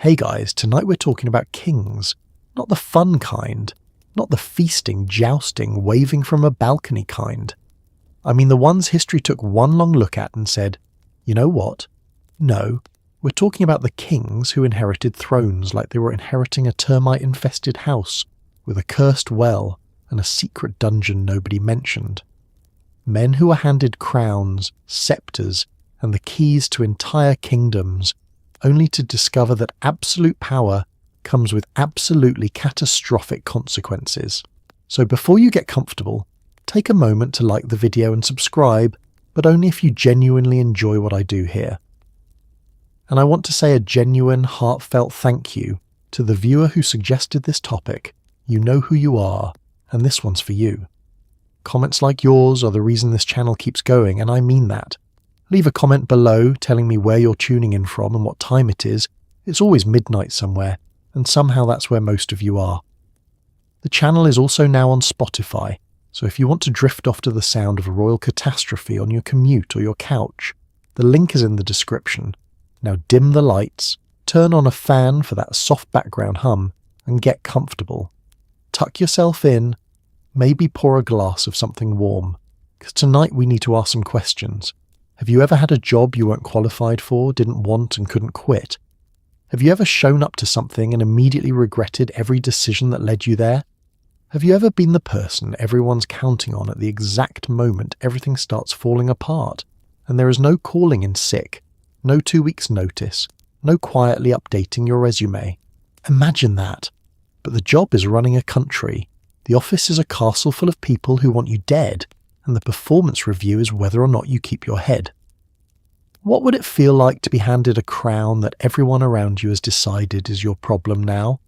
Hey guys, tonight we're talking about kings. Not the fun kind. Not the feasting, jousting, waving from a balcony kind. I mean the ones history took one long look at and said, you know what? No, we're talking about the kings who inherited thrones like they were inheriting a termite-infested house with a cursed well and a secret dungeon nobody mentioned. Men who were handed crowns, scepters, and the keys to entire kingdoms, only to discover that absolute power comes with absolutely catastrophic consequences. So before you get comfortable, take a moment to like the video and subscribe, but only if you genuinely enjoy what I do here. And I want to say a genuine, heartfelt thank you to the viewer who suggested this topic. You know who you are, and this one's for you. Comments like yours are the reason this channel keeps going, and I mean that. Leave a comment below telling me where you're tuning in from and what time it is. It's always midnight somewhere, and somehow that's where most of you are. The channel is also now on Spotify, so if you want to drift off to the sound of a royal catastrophe on your commute or your couch, the link is in the description. Now dim the lights, turn on a fan for that soft background hum, and get comfortable. Tuck yourself in, maybe pour a glass of something warm, because tonight we need to ask some questions. Have you ever had a job you weren't qualified for, didn't want and couldn't quit? Have you ever shown up to something and immediately regretted every decision that led you there? Have you ever been the person everyone's counting on at the exact moment everything starts falling apart, and there is no calling in sick, no 2 weeks notice, no quietly updating your resume? Imagine that. But the job is running a country. The office is a castle full of people who want you dead, and the performance review is whether or not you keep your head. What would it feel like to be handed a crown that everyone around you has decided is your problem now?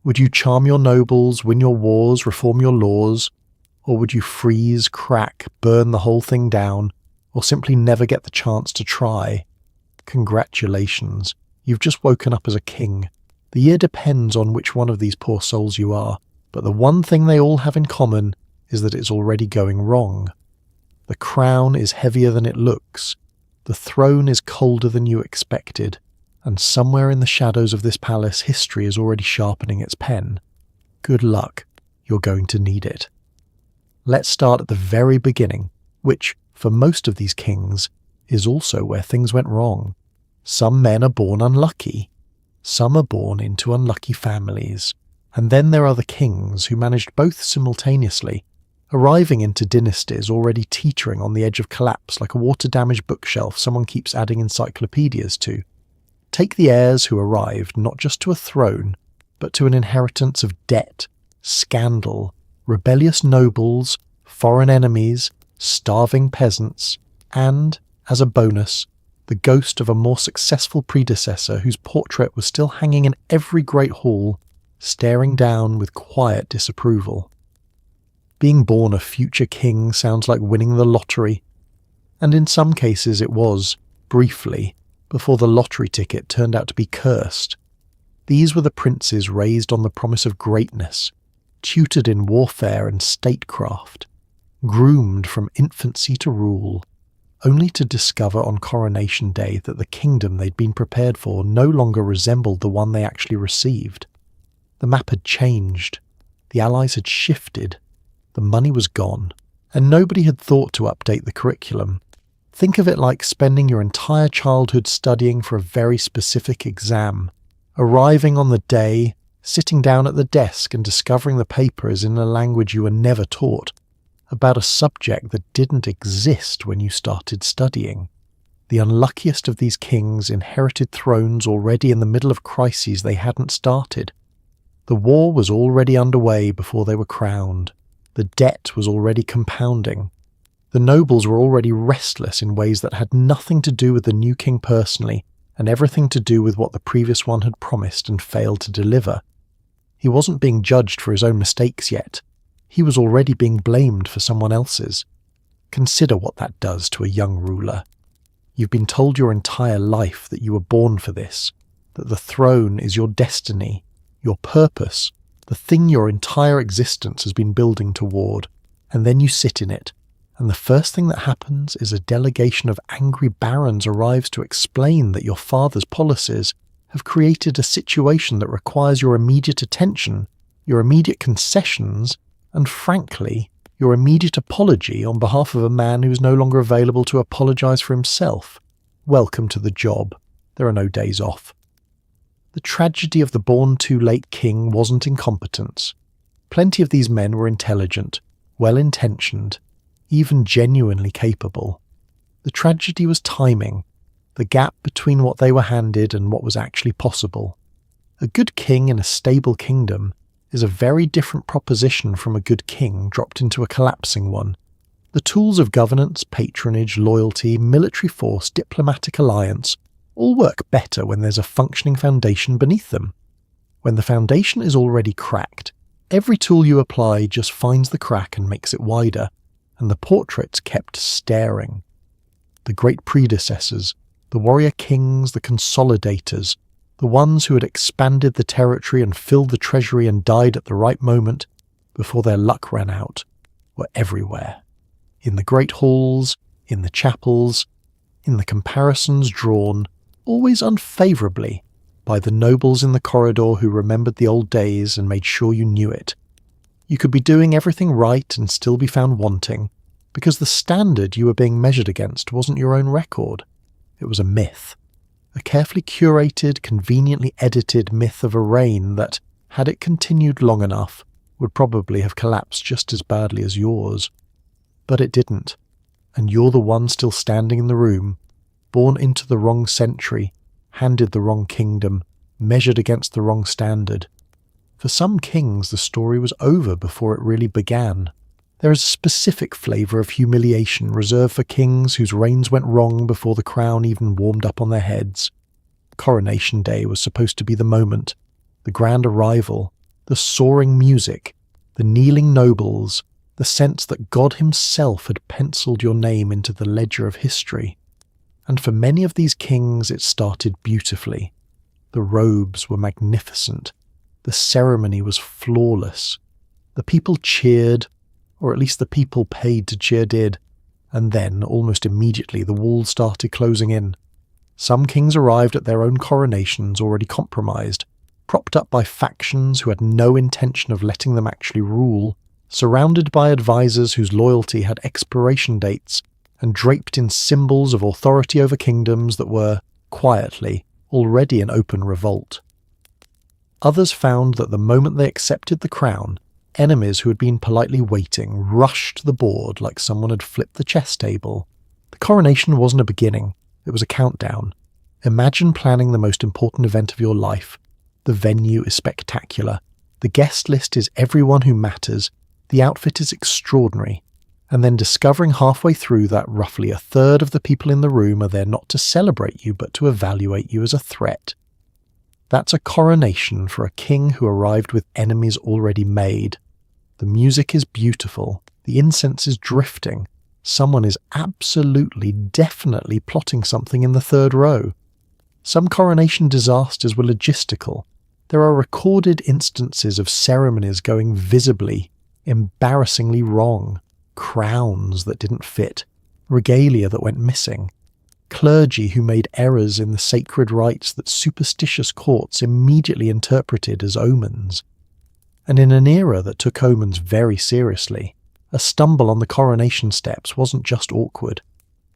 Would you charm your nobles, win your wars, reform your laws? Or would you freeze, crack, burn the whole thing down, or simply never get the chance to try? Congratulations, you've just woken up as a king. The year depends on which one of these poor souls you are, but the one thing they all have in common is that it's already going wrong. The crown is heavier than it looks. The throne is colder than you expected, and somewhere in the shadows of this palace history is already sharpening its pen. Good luck, you're going to need it. Let's start at the very beginning, which, for most of these kings, is also where things went wrong. Some men are born unlucky. Some are born into unlucky families. And then there are the kings who managed both simultaneously, arriving into dynasties already teetering on the edge of collapse like a water-damaged bookshelf someone keeps adding encyclopedias to. Take the heirs who arrived not just to a throne, but to an inheritance of debt, scandal, rebellious nobles, foreign enemies, starving peasants, and, as a bonus, the ghost of a more successful predecessor whose portrait was still hanging in every great hall, staring down with quiet disapproval. Being born a future king sounds like winning the lottery, and in some cases it was, briefly, before the lottery ticket turned out to be cursed. These were the princes raised on the promise of greatness, tutored in warfare and statecraft, groomed from infancy to rule, only to discover on coronation day that the kingdom they'd been prepared for no longer resembled the one they actually received. The map had changed, the allies had shifted, the money was gone, and nobody had thought to update the curriculum. Think of it like spending your entire childhood studying for a very specific exam, arriving on the day, sitting down at the desk and discovering the paper is in a language you were never taught, about a subject that didn't exist when you started studying. The unluckiest of these kings inherited thrones already in the middle of crises they hadn't started. The war was already underway before they were crowned. The debt was already compounding. The nobles were already restless in ways that had nothing to do with the new king personally, and everything to do with what the previous one had promised and failed to deliver. He wasn't being judged for his own mistakes yet. He was already being blamed for someone else's. Consider what that does to a young ruler. You've been told your entire life that you were born for this, that the throne is your destiny, your purpose, the thing your entire existence has been building toward, and then you sit in it, and the first thing that happens is a delegation of angry barons arrives to explain that your father's policies have created a situation that requires your immediate attention, your immediate concessions, and frankly, your immediate apology on behalf of a man who is no longer available to apologise for himself. Welcome to the job. There are no days off. The tragedy of the born-too-late king wasn't incompetence. Plenty of these men were intelligent, well-intentioned, even genuinely capable. The tragedy was timing, the gap between what they were handed and what was actually possible. A good king in a stable kingdom is a very different proposition from a good king dropped into a collapsing one. The tools of governance, patronage, loyalty, military force, diplomatic alliance all work better when there's a functioning foundation beneath them. When the foundation is already cracked, every tool you apply just finds the crack and makes it wider, and the portrait's kept staring. The great predecessors, the warrior kings, the consolidators, the ones who had expanded the territory and filled the treasury and died at the right moment, before their luck ran out, were everywhere. In the great halls, in the chapels, in the comparisons drawn, always unfavourably, by the nobles in the corridor who remembered the old days and made sure you knew it. You could be doing everything right and still be found wanting, because the standard you were being measured against wasn't your own record. It was a myth. A carefully curated, conveniently edited myth of a reign that, had it continued long enough, would probably have collapsed just as badly as yours. But it didn't, and you're the one still standing in the room, born into the wrong century, handed the wrong kingdom, measured against the wrong standard. For some kings, the story was over before it really began. There is a specific flavour of humiliation reserved for kings whose reigns went wrong before the crown even warmed up on their heads. Coronation Day was supposed to be the moment, the grand arrival, the soaring music, the kneeling nobles, the sense that God himself had penciled your name into the ledger of history. And for many of these kings it started beautifully. The robes were magnificent. The ceremony was flawless. The people cheered, or at least the people paid to cheer did, and then, almost immediately, the walls started closing in. Some kings arrived at their own coronations already compromised, propped up by factions who had no intention of letting them actually rule, surrounded by advisors whose loyalty had expiration dates, and draped in symbols of authority over kingdoms that were, quietly, already in open revolt. Others found that the moment they accepted the crown, enemies who had been politely waiting rushed to the board like someone had flipped the chess table. The coronation wasn't a beginning, it was a countdown. Imagine planning the most important event of your life. The venue is spectacular. The guest list is everyone who matters. The outfit is extraordinary. And then discovering halfway through that roughly a third of the people in the room are there not to celebrate you but to evaluate you as a threat. That's a coronation for a king who arrived with enemies already made. The music is beautiful, the incense is drifting, someone is absolutely, definitely plotting something in the third row. Some coronation disasters were logistical. There are recorded instances of ceremonies going visibly, embarrassingly wrong, crowns that didn't fit, regalia that went missing, clergy who made errors in the sacred rites that superstitious courts immediately interpreted as omens. And in an era that took omens very seriously, a stumble on the coronation steps wasn't just awkward.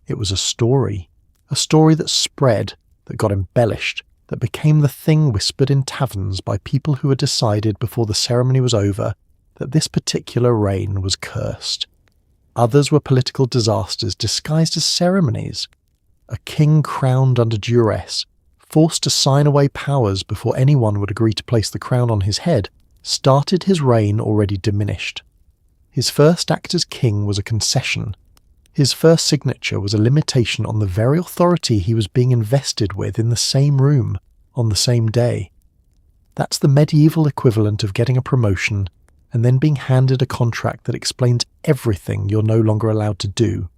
It was a story that spread, that got embellished, that became the thing whispered in taverns by people who had decided before the ceremony was over that this particular reign was cursed. Others were political disasters disguised as ceremonies. A king crowned under duress, forced to sign away powers before anyone would agree to place the crown on his head, started his reign already diminished. His first act as king was a concession. His first signature was a limitation on the very authority he was being invested with in the same room, on the same day. That's the medieval equivalent of getting a promotion and then being handed a contract that explains everything you're no longer allowed to do.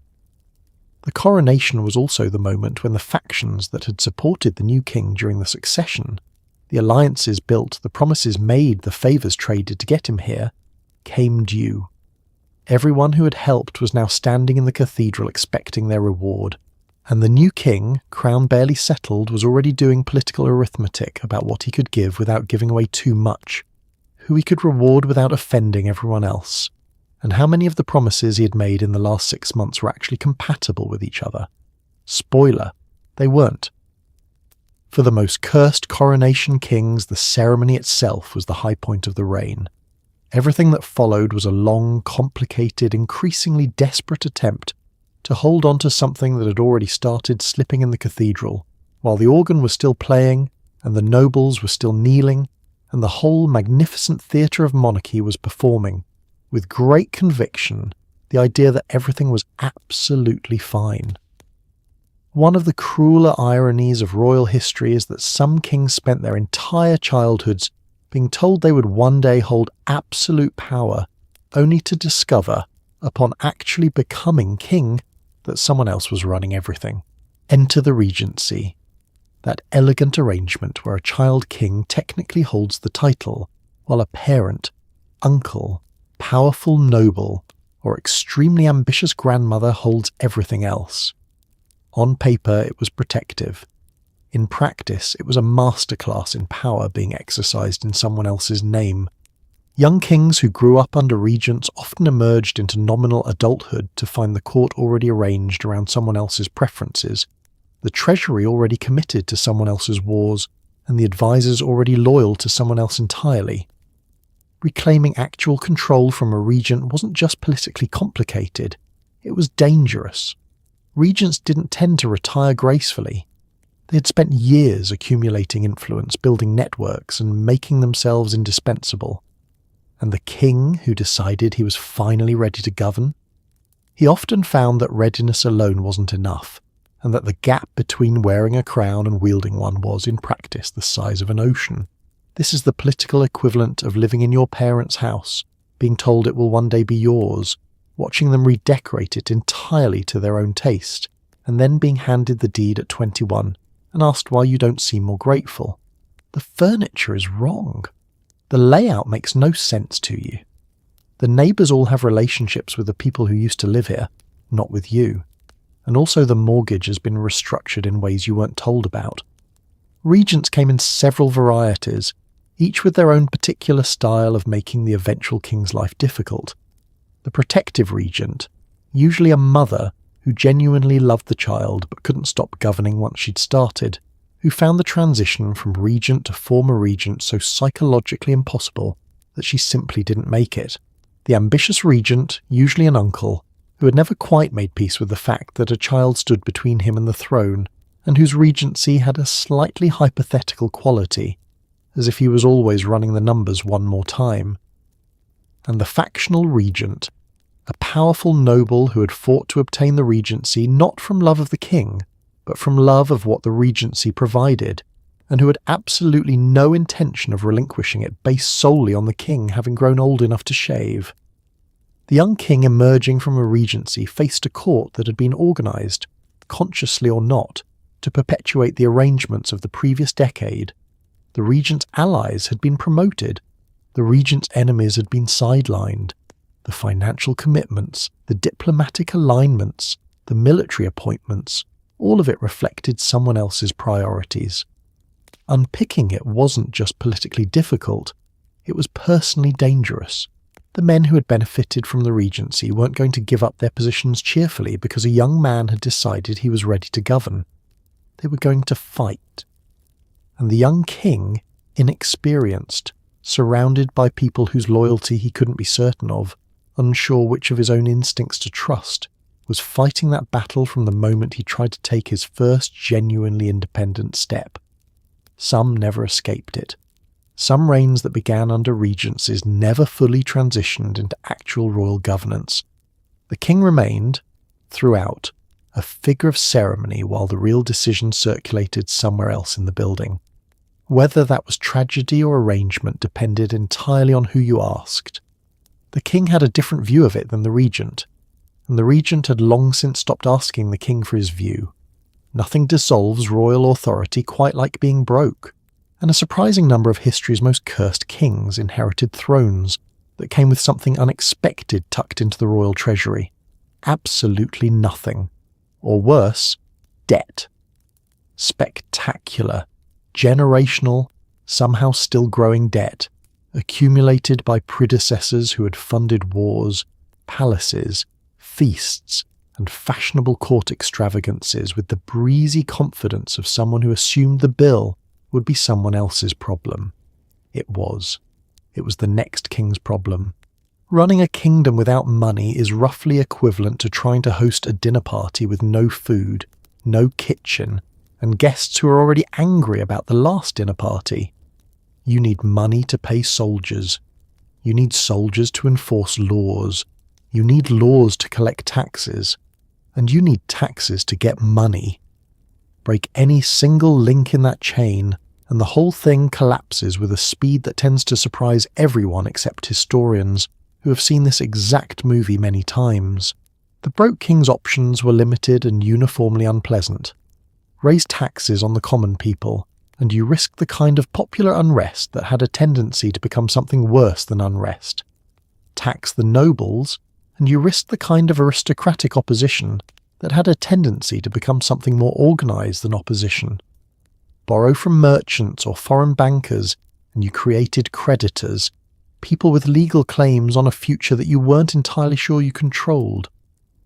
The coronation was also the moment when the factions that had supported the new king during the succession, the alliances built, the promises made, the favours traded to get him here, came due. Everyone who had helped was now standing in the cathedral expecting their reward. And the new king, crown barely settled, was already doing political arithmetic about what he could give without giving away too much, who he could reward without offending everyone else, and how many of the promises he had made in the last 6 months were actually compatible with each other. Spoiler, they weren't. For the most cursed coronation kings, the ceremony itself was the high point of the reign. Everything that followed was a long, complicated, increasingly desperate attempt to hold on to something that had already started slipping in the cathedral, while the organ was still playing, and the nobles were still kneeling, and the whole magnificent theatre of monarchy was performing, with great conviction, the idea that everything was absolutely fine. One of the crueler ironies of royal history is that some kings spent their entire childhoods being told they would one day hold absolute power, only to discover, upon actually becoming king, that someone else was running everything. Enter the regency, that elegant arrangement where a child king technically holds the title, while a parent, uncle, powerful noble, or extremely ambitious grandmother holds everything else. On paper, it was protective. In practice, it was a masterclass in power being exercised in someone else's name. Young kings who grew up under regents often emerged into nominal adulthood to find the court already arranged around someone else's preferences, the treasury already committed to someone else's wars, and the advisors already loyal to someone else entirely. Reclaiming actual control from a regent wasn't just politically complicated, it was dangerous. Regents didn't tend to retire gracefully. They had spent years accumulating influence, building networks, and making themselves indispensable. And the king who decided he was finally ready to govern? He often found that readiness alone wasn't enough, and that the gap between wearing a crown and wielding one was, in practice, the size of an ocean. This is the political equivalent of living in your parents' house, being told it will one day be yours, watching them redecorate it entirely to their own taste, and then being handed the deed at 21 and asked why you don't seem more grateful. The furniture is wrong. The layout makes no sense to you. The neighbours all have relationships with the people who used to live here, not with you. And also the mortgage has been restructured in ways you weren't told about. Regents came in several varieties, each with their own particular style of making the eventual king's life difficult. The protective regent, usually a mother who genuinely loved the child but couldn't stop governing once she'd started, who found the transition from regent to former regent so psychologically impossible that she simply didn't make it. The ambitious regent, usually an uncle, who had never quite made peace with the fact that a child stood between him and the throne, and whose regency had a slightly hypothetical quality, as if he was always running the numbers one more time. And the factional regent, a powerful noble who had fought to obtain the regency not from love of the king, but from love of what the regency provided, and who had absolutely no intention of relinquishing it based solely on the king having grown old enough to shave. The young king emerging from a regency faced a court that had been organised, consciously or not, to perpetuate the arrangements of the previous decade. The regent's allies had been promoted. The regent's enemies had been sidelined. The financial commitments, the diplomatic alignments, the military appointments, all of it reflected someone else's priorities. Unpicking it wasn't just politically difficult, it was personally dangerous. The men who had benefited from the regency weren't going to give up their positions cheerfully because a young man had decided he was ready to govern. They were going to fight. And the young king, inexperienced, surrounded by people whose loyalty he couldn't be certain of, unsure which of his own instincts to trust, was fighting that battle from the moment he tried to take his first genuinely independent step. Some never escaped it. Some reigns that began under regencies never fully transitioned into actual royal governance. The king remained, throughout, a figure of ceremony while the real decisions circulated somewhere else in the building. Whether that was tragedy or arrangement depended entirely on who you asked. The king had a different view of it than the regent, and the regent had long since stopped asking the king for his view. Nothing dissolves royal authority quite like being broke, and a surprising number of history's most cursed kings inherited thrones that came with something unexpected tucked into the royal treasury. Absolutely nothing. Or worse, debt. Spectacular, generational, somehow still growing debt, accumulated by predecessors who had funded wars, palaces, feasts, and fashionable court extravagances with the breezy confidence of someone who assumed the bill would be someone else's problem. It was. It was the next king's problem. Running a kingdom without money is roughly equivalent to trying to host a dinner party with no food, no kitchen, and guests who are already angry about the last dinner party. You need money to pay soldiers. You need soldiers to enforce laws. You need laws to collect taxes. And you need taxes to get money. Break any single link in that chain, and the whole thing collapses with a speed that tends to surprise everyone except historians, who have seen this exact movie many times. The broke king's options were limited and uniformly unpleasant. Raise taxes on the common people, and you risk the kind of popular unrest that had a tendency to become something worse than unrest. Tax the nobles, and you risk the kind of aristocratic opposition that had a tendency to become something more organised than opposition. Borrow from merchants or foreign bankers, and you created creditors, people with legal claims on a future that you weren't entirely sure you controlled,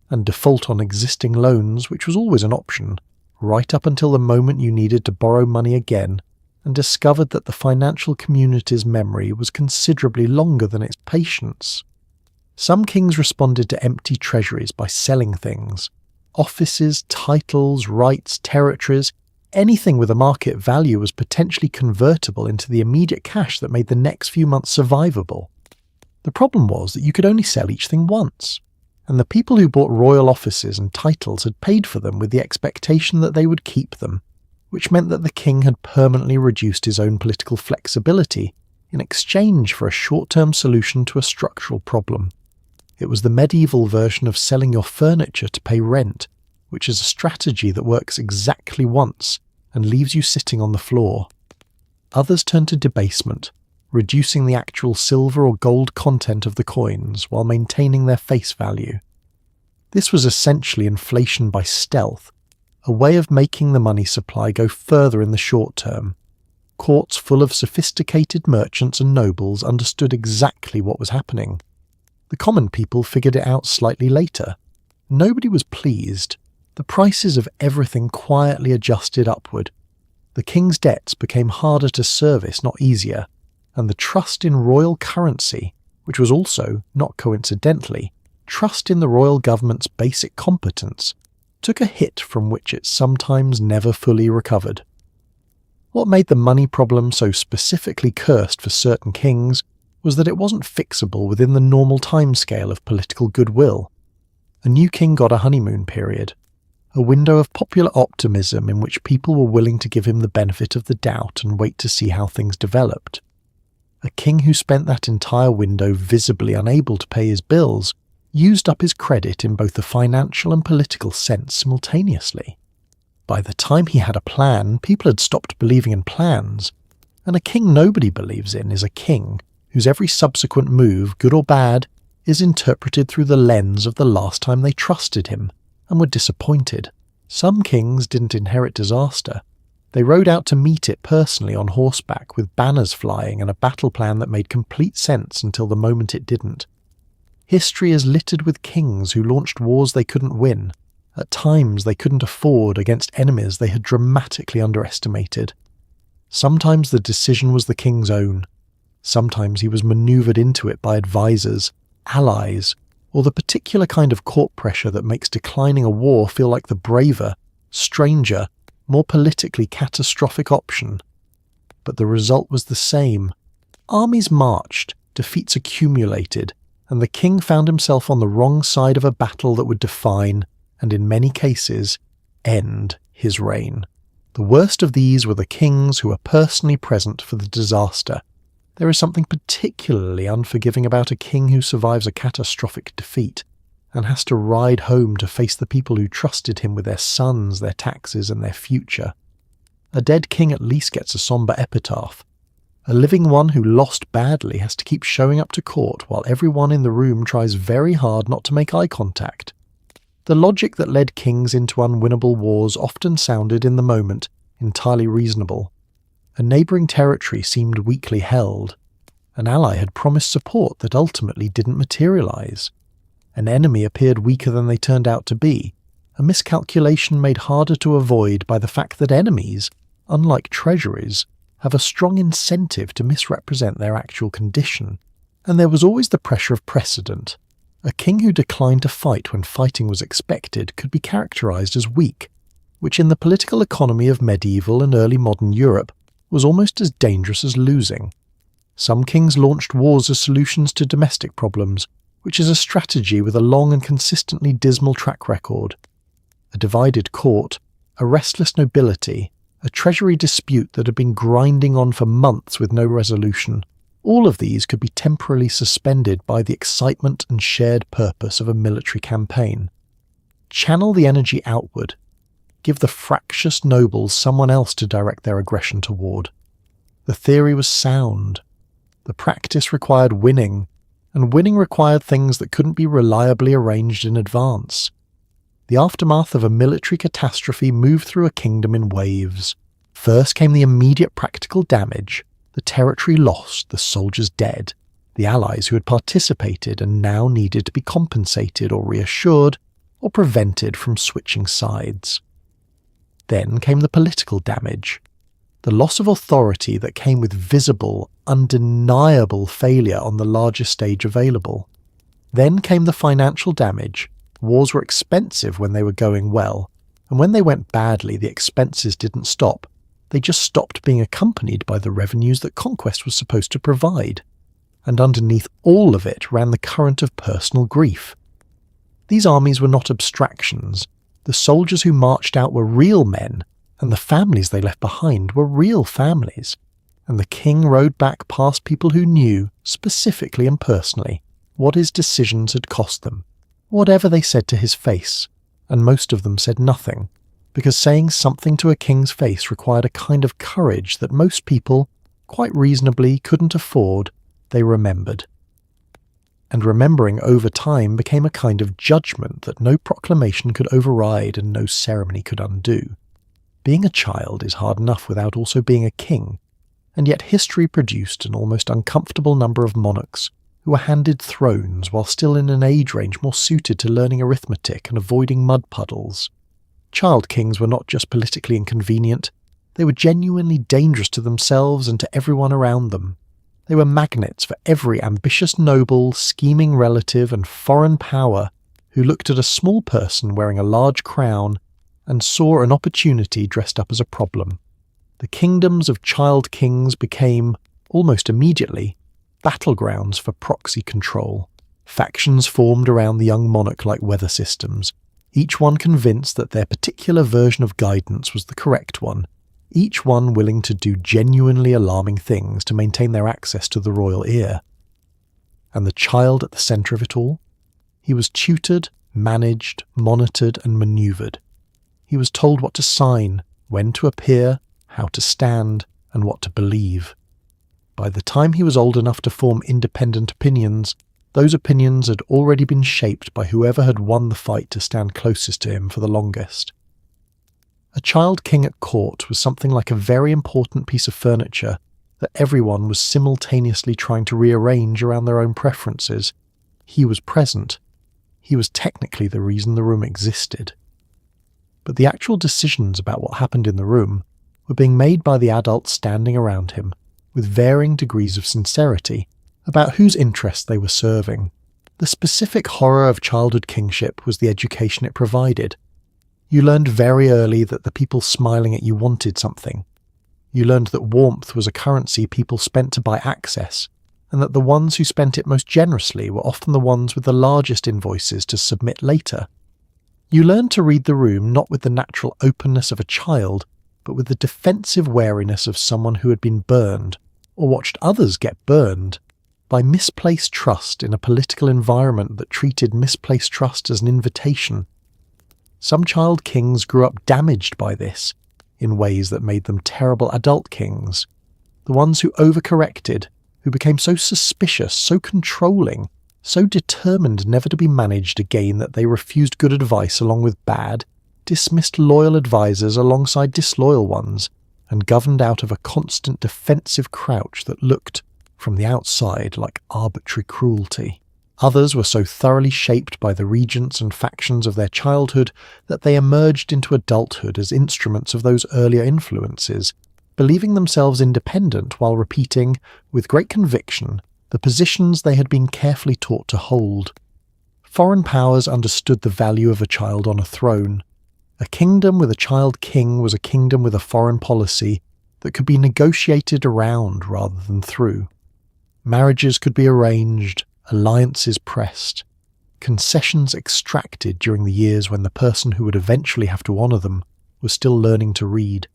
and default on existing loans, which was always an option, right up until the moment you needed to borrow money again, and discovered that the financial community's memory was considerably longer than its patience. Some kings responded to empty treasuries by selling things. Offices, titles, rights, territories, anything with a market value was potentially convertible into the immediate cash that made the next few months survivable. The problem was that you could only sell each thing once, and the people who bought royal offices and titles had paid for them with the expectation that they would keep them, which meant that the king had permanently reduced his own political flexibility in exchange for a short-term solution to a structural problem. It was the medieval version of selling your furniture to pay rent, which is a strategy that works exactly once and leaves you sitting on the floor. Others turned to debasement, reducing the actual silver or gold content of the coins while maintaining their face value. This was essentially inflation by stealth, a way of making the money supply go further in the short term. Courts full of sophisticated merchants and nobles understood exactly what was happening. The common people figured it out slightly later. Nobody was pleased. The prices of everything quietly adjusted upward. The king's debts became harder to service, not easier, and the trust in royal currency, which was also, not coincidentally, trust in the royal government's basic competence, took a hit from which it sometimes never fully recovered. What made the money problem so specifically cursed for certain kings was that it wasn't fixable within the normal timescale of political goodwill. A new king got a honeymoon period, a window of popular optimism in which people were willing to give him the benefit of the doubt and wait to see how things developed. A king who spent that entire window visibly unable to pay his bills used up his credit in both the financial and political sense simultaneously. By the time he had a plan, people had stopped believing in plans, and a king nobody believes in is a king whose every subsequent move, good or bad, is interpreted through the lens of the last time they trusted him and were disappointed. Some kings didn't inherit disaster. They rode out to meet it personally on horseback with banners flying and a battle plan that made complete sense until the moment it didn't. History is littered with kings who launched wars they couldn't win, at times they couldn't afford against enemies they had dramatically underestimated. Sometimes the decision was the king's own. Sometimes he was manoeuvred into it by advisors, allies, or the particular kind of court pressure that makes declining a war feel like the braver, stranger, more politically catastrophic option. But the result was the same. Armies marched, defeats accumulated, and the king found himself on the wrong side of a battle that would define, and in many cases, end his reign. The worst of these were the kings who were personally present for the disaster. There is something particularly unforgiving about a king who survives a catastrophic defeat and has to ride home to face the people who trusted him with their sons, their taxes, and their future. A dead king at least gets a somber epitaph. A living one who lost badly has to keep showing up to court while everyone in the room tries very hard not to make eye contact. The logic that led kings into unwinnable wars often sounded, in the moment, entirely reasonable. A neighbouring territory seemed weakly held. An ally had promised support that ultimately didn't materialise. An enemy appeared weaker than they turned out to be, a miscalculation made harder to avoid by the fact that enemies, unlike treasuries, have a strong incentive to misrepresent their actual condition. And there was always the pressure of precedent. A king who declined to fight when fighting was expected could be characterised as weak, which in the political economy of medieval and early modern Europe was almost as dangerous as losing. Some kings launched wars as solutions to domestic problems, which is a strategy with a long and consistently dismal track record. A divided court, a restless nobility, a treasury dispute that had been grinding on for months with no resolution. All of these could be temporarily suspended by the excitement and shared purpose of a military campaign. Channel the energy outward. Give the fractious nobles someone else to direct their aggression toward. The theory was sound. The practice required winning, and winning required things that couldn't be reliably arranged in advance. The aftermath of a military catastrophe moved through a kingdom in waves. First came the immediate practical damage, the territory lost, the soldiers dead, the allies who had participated and now needed to be compensated or reassured or prevented from switching sides. Then came the political damage, the loss of authority that came with visible, undeniable failure on the largest stage available. Then came the financial damage. Wars were expensive when they were going well, and when they went badly the expenses didn't stop. They just stopped being accompanied by the revenues that conquest was supposed to provide. And underneath all of it ran the current of personal grief. These armies were not abstractions. The soldiers who marched out were real men, and the families they left behind were real families. And the king rode back past people who knew, specifically and personally, what his decisions had cost them, whatever they said to his face, and most of them said nothing, because saying something to a king's face required a kind of courage that most people, quite reasonably, couldn't afford. They remembered. And remembering over time became a kind of judgment that no proclamation could override and no ceremony could undo. Being a child is hard enough without also being a king, and yet history produced an almost uncomfortable number of monarchs who were handed thrones while still in an age range more suited to learning arithmetic and avoiding mud puddles. Child kings were not just politically inconvenient, they were genuinely dangerous to themselves and to everyone around them. They were magnets for every ambitious noble, scheming relative and foreign power who looked at a small person wearing a large crown and saw an opportunity dressed up as a problem. The kingdoms of child kings became, almost immediately, battlegrounds for proxy control. Factions formed around the young monarch like weather systems, each one convinced that their particular version of guidance was the correct one, each one willing to do genuinely alarming things to maintain their access to the royal ear. And the child at the centre of it all? He was tutored, managed, monitored and manoeuvred. He was told what to sign, when to appear, how to stand, and what to believe. By the time he was old enough to form independent opinions, those opinions had already been shaped by whoever had won the fight to stand closest to him for the longest. A child king at court was something like a very important piece of furniture that everyone was simultaneously trying to rearrange around their own preferences. He was present. He was technically the reason the room existed. But the actual decisions about what happened in the room were being made by the adults standing around him, with varying degrees of sincerity, about whose interests they were serving. The specific horror of childhood kingship was the education it provided. You learned very early that the people smiling at you wanted something. You learned that warmth was a currency people spent to buy access, and that the ones who spent it most generously were often the ones with the largest invoices to submit later. You learned to read the room not with the natural openness of a child, but with the defensive wariness of someone who had been burned, or watched others get burned, by misplaced trust in a political environment that treated misplaced trust as an invitation. Some child kings grew up damaged by this, in ways that made them terrible adult kings. The ones who overcorrected, who became so suspicious, so controlling, so determined never to be managed again that they refused good advice along with bad, dismissed loyal advisers alongside disloyal ones, and governed out of a constant defensive crouch that looked, from the outside, like arbitrary cruelty. Others were so thoroughly shaped by the regents and factions of their childhood that they emerged into adulthood as instruments of those earlier influences, believing themselves independent while repeating, with great conviction, the positions they had been carefully taught to hold. Foreign powers understood the value of a child on a throne. A kingdom with a child king was a kingdom with a foreign policy that could be negotiated around rather than through. Marriages could be arranged, alliances pressed, concessions extracted during the years when the person who would eventually have to honour them was still learning to read.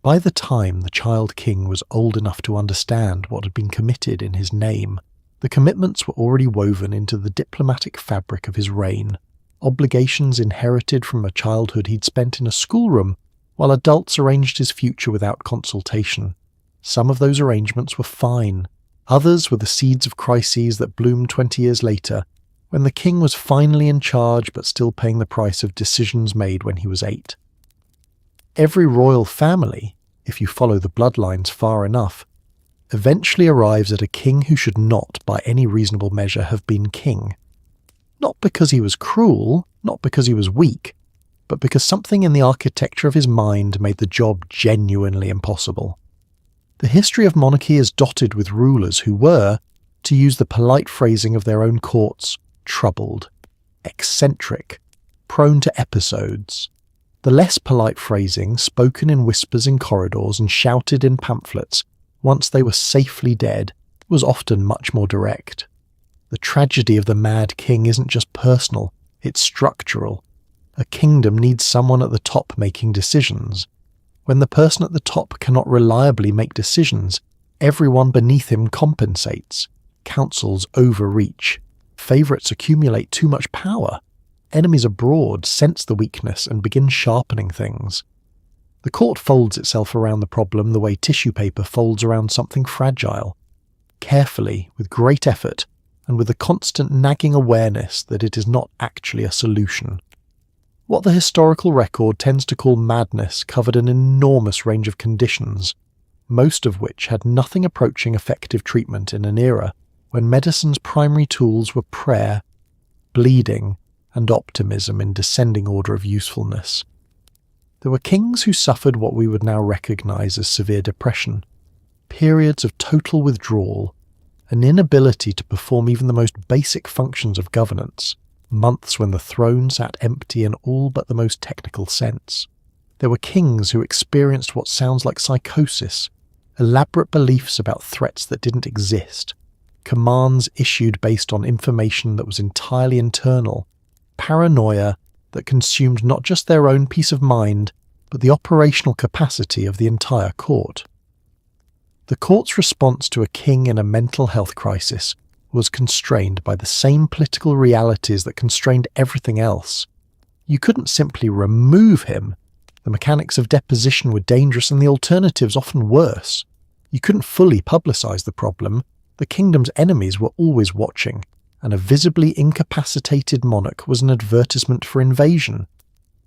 By the time the child king was old enough to understand what had been committed in his name, the commitments were already woven into the diplomatic fabric of his reign, obligations inherited from a childhood he'd spent in a schoolroom while adults arranged his future without consultation. Some of those arrangements were fine, others were the seeds of crises that bloomed 20 years later, when the king was finally in charge but still paying the price of decisions made when he was 8. Every royal family, if you follow the bloodlines far enough, eventually arrives at a king who should not, by any reasonable measure, have been king. Not because he was cruel, not because he was weak, but because something in the architecture of his mind made the job genuinely impossible. The history of monarchy is dotted with rulers who were, to use the polite phrasing of their own courts, troubled, eccentric, prone to episodes. The less polite phrasing, spoken in whispers in corridors and shouted in pamphlets, once they were safely dead, was often much more direct. The tragedy of the mad king isn't just personal, it's structural. A kingdom needs someone at the top making decisions. When the person at the top cannot reliably make decisions, everyone beneath him compensates. Councils overreach. Favourites accumulate too much power. Enemies abroad sense the weakness and begin sharpening things. The court folds itself around the problem the way tissue paper folds around something fragile. Carefully, with great effort, and with the constant nagging awareness that it is not actually a solution. What the historical record tends to call madness covered an enormous range of conditions, most of which had nothing approaching effective treatment in an era when medicine's primary tools were prayer, bleeding, and optimism in descending order of usefulness. There were kings who suffered what we would now recognise as severe depression, periods of total withdrawal, an inability to perform even the most basic functions of governance, months when the throne sat empty in all but the most technical sense. There were kings who experienced what sounds like psychosis, elaborate beliefs about threats that didn't exist, commands issued based on information that was entirely internal, paranoia that consumed not just their own peace of mind, but the operational capacity of the entire court. The court's response to a king in a mental health crisis was constrained by the same political realities that constrained everything else. You couldn't simply remove him. The mechanics of deposition were dangerous and the alternatives often worse. You couldn't fully publicise the problem. The kingdom's enemies were always watching, and a visibly incapacitated monarch was an advertisement for invasion.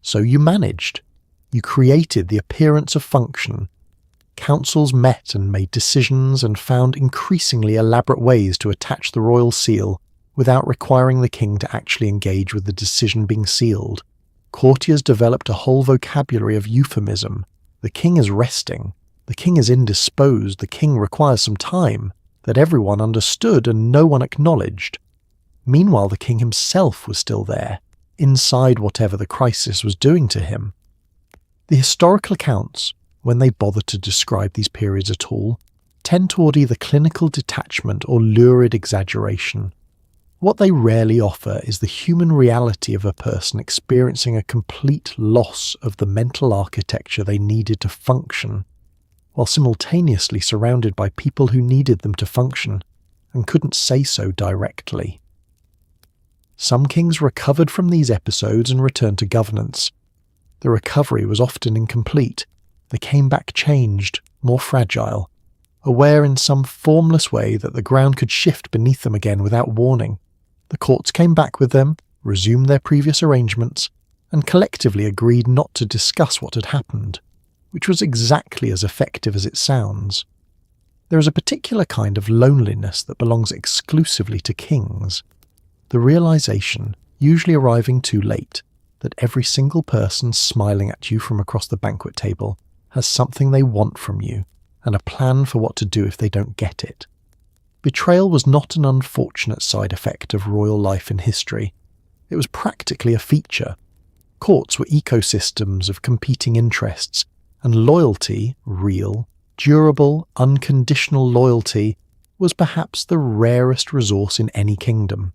So you managed. You created the appearance of function. Councils met and made decisions and found increasingly elaborate ways to attach the royal seal without requiring the king to actually engage with the decision being sealed. Courtiers developed a whole vocabulary of euphemism. The king is resting. The king is indisposed. The king requires some time, that everyone understood and no one acknowledged. Meanwhile, the king himself was still there, inside whatever the crisis was doing to him. The historical accounts, when they bother to describe these periods at all, tend toward either clinical detachment or lurid exaggeration. What they rarely offer is the human reality of a person experiencing a complete loss of the mental architecture they needed to function, while simultaneously surrounded by people who needed them to function and couldn't say so directly. Some kings recovered from these episodes and returned to governance. The recovery was often incomplete. They came back changed, more fragile. Aware in some formless way that the ground could shift beneath them again without warning, the courts came back with them, resumed their previous arrangements, and collectively agreed not to discuss what had happened, which was exactly as effective as it sounds. There is a particular kind of loneliness that belongs exclusively to kings. The realization, usually arriving too late, that every single person smiling at you from across the banquet table has something they want from you and a plan for what to do if they don't get it. Betrayal was not an unfortunate side effect of royal life in history. It was practically a feature. Courts were ecosystems of competing interests, and loyalty, real, durable, unconditional loyalty, was perhaps the rarest resource in any kingdom.